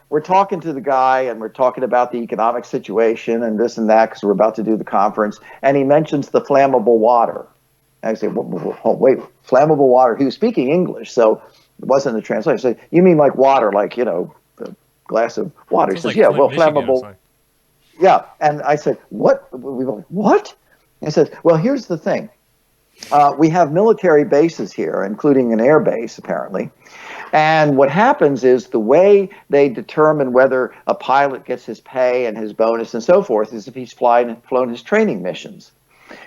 We're talking to the guy, and we're talking about the economic situation and this and that because we're about to do the conference. And he mentions the flammable water. And I say, wait, flammable water? He was speaking English, so it wasn't a translation. I said, you mean like water, like, a glass of water? He says, yeah, well, flammable. Yeah. And I said, what? We were like, what? And he says, well, here's the thing. We have military bases here, including an air base, apparently. And what happens is the way they determine whether a pilot gets his pay and his bonus and so forth is if he's flown his training missions.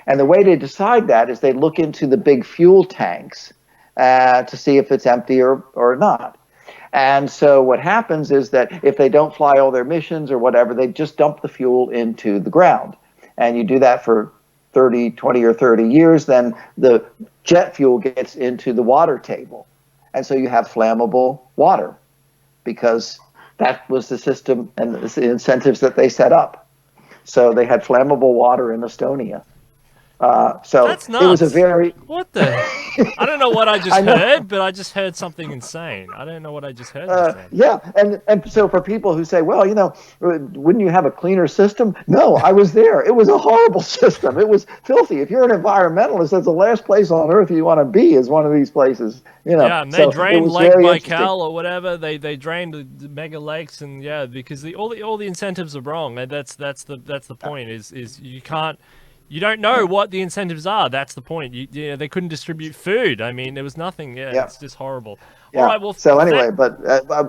And the way they decide that is they look into the big fuel tanks to see if it's empty or not. And so what happens is that if they don't fly all their missions or whatever, they just dump the fuel into the ground. And you do that for 20 or 30 years, then the jet fuel gets into the water table. And so you have flammable water because That was the system and the incentives that they set up. So they had flammable water in Estonia. So That's it was a nuts. very What the? I don't know what I just I know. heard, but I just heard something insane. I don't know what I just heard just then. Yeah, and so for people who say, well, wouldn't you have a cleaner system? No, I was there. It was a horrible system. It was filthy. If you're an environmentalist, that's the last place on earth you want to be, is one of these places. Yeah, and they So it drained was Lake very interesting. Baikal or whatever. They drained the mega lakes, and yeah, because all the incentives are wrong. And that's the point. Is you don't know what the incentives are. That's the point. They couldn't distribute food. I mean, there was nothing. Yeah, Yeah. it's just horrible. All Yeah. right. Well, So anyway, but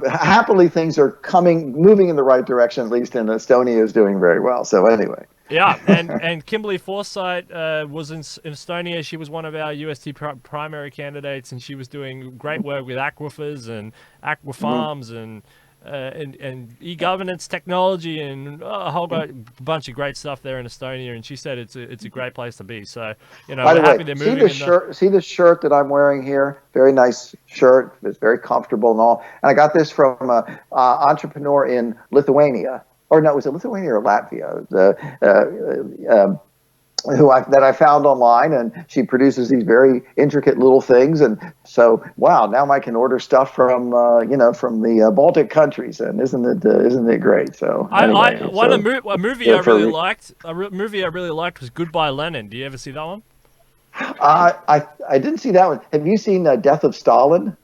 happily things are moving in the right direction. At least in Estonia is doing very well. So anyway. yeah, and Kimberly Forsyth was in Estonia. She was one of our UST primary candidates, and she was doing great work with aquifers and aqua farms and e-governance technology and a whole bunch of great stuff there in Estonia. And she said it's a great place to be. So By the we're happy they're way, see moving. this shirt that I'm wearing here? Very nice shirt. It's very comfortable and all. And I got this from an entrepreneur in Lithuania. Or no, was it Lithuania or Latvia? That I found online, and she produces these very intricate little things, and so wow, now I can order stuff from from the Baltic countries, and isn't it great? So anyway, a movie I really liked. Movie I really liked was Goodbye Lenin. Do you ever see that one? I didn't see that one. Have you seen Death of Stalin?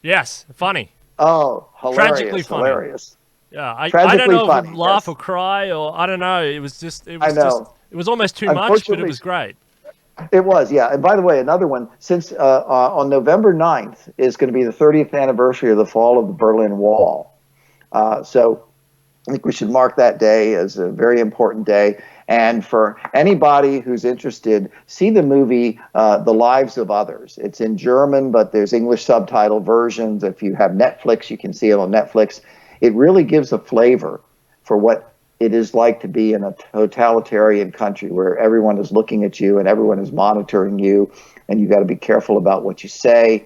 Yes, funny. Oh, hilarious! Tragically funny. Hilarious. Yeah, I don't know if I'd laugh or cry or I don't know. It was almost too much, but it was great. It was, yeah. And by the way, another one, since on November 9th is going to be the 30th anniversary of the fall of the Berlin Wall. So I think we should mark that day as a very important day. And for anybody who's interested, see the movie The Lives of Others. It's in German, but there's English subtitle versions. If you have Netflix, you can see it on Netflix. It really gives a flavor for what it is like to be in a totalitarian country where everyone is looking at you and everyone is monitoring you, and you got to be careful about what you say.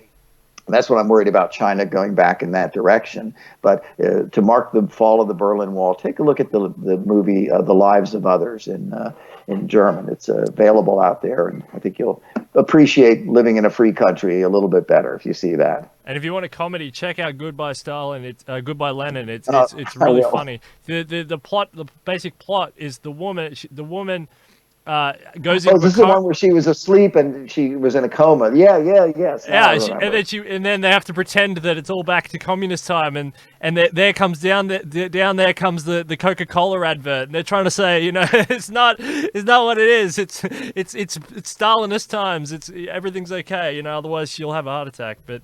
And that's what I'm worried about, China going back in that direction. But to mark the fall of the Berlin Wall, take a look at the movie The Lives of Others in German. It's available out there, and I think you'll appreciate living in a free country a little bit better if you see that. And if you want a comedy, check out Goodbye Stalin. It's Goodbye Lenin. It's really funny. The basic plot is the woman goes into this is the one where she was asleep and she was in a coma. Yes. Yeah, and then they have to pretend that it's all back to communist time, and there comes down there comes the Coca-Cola advert, and they're trying to say, it's not what it is. It's Stalinist times. It's everything's okay, otherwise she'll have a heart attack. But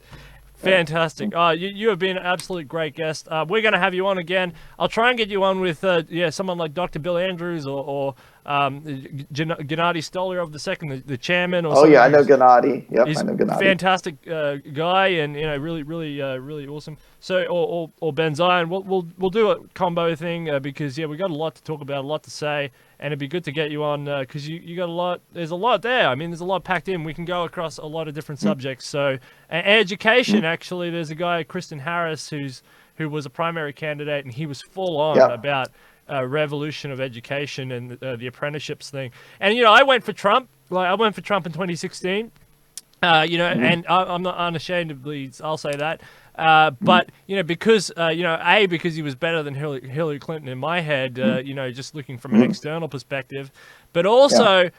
fantastic. You have been an absolute great guest. We're going to have you on again. I'll try and get you on with someone like Dr. Bill Andrews or Gennady Stolyarov II, the chairman. Or I know Gennady. Yep, he's I know Gennady. Fantastic guy, and really awesome. So or Ben Zion. We'll do a combo thing because we got a lot to talk about, a lot to say. And it'd be good to get you on because you got a lot. There's a lot there. I mean, there's a lot packed in. We can go across a lot of different subjects. So, education. Actually, there's a guy, Kristen Harris, who was a primary candidate, and he was full on about revolution of education and the apprenticeships thing. And I went for Trump. I went for Trump in 2016. And I'm not unashamedly, I'll say that. But because because he was better than Hillary Clinton in my head, just looking from an external perspective, but also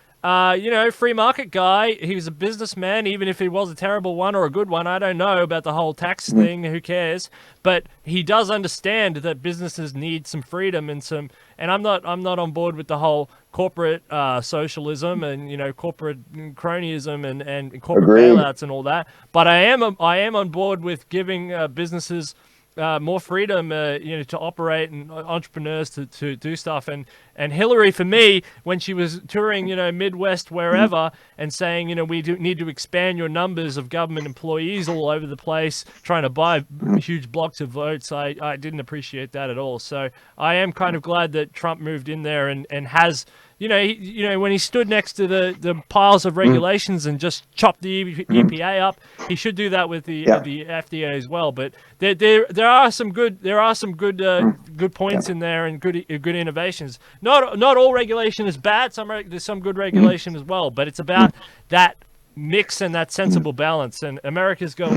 free market guy. He was a businessman, even if he was a terrible one or a good one. I don't know about the whole tax thing. Who cares? But he does understand that businesses need some freedom and I'm not on board with the whole corporate socialism and corporate cronyism and corporate bailouts and all that. But I am on board with giving businesses more freedom, to operate and entrepreneurs to do stuff. And Hillary, for me, when she was touring, Midwest, wherever, and saying, we do need to expand your numbers of government employees all over the place, trying to buy huge blocks of votes, I didn't appreciate that at all. So I am kind of glad that Trump moved in there and has when he stood next to the piles of regulations and just chopped the EPA up, he should do that with the FDA as well. But there are some good good points in there and good innovations. Not all regulation is bad. There's some good regulation as well. But it's about that mix and that sensible balance. And America's got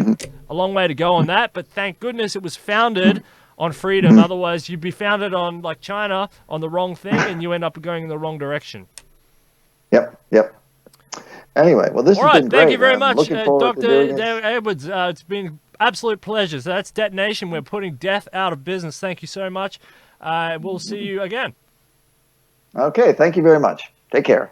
a long way to go on that. But thank goodness it was founded on freedom. Otherwise, you'd be founded on, like China, on the wrong thing, and you end up going in the wrong direction. Yep. Anyway, well, this has been great. Thank you very much, Dr. Edwards. It's been an absolute pleasure. So that's Detonation. We're putting death out of business. Thank you so much. We'll see you again. Okay, thank you very much. Take care.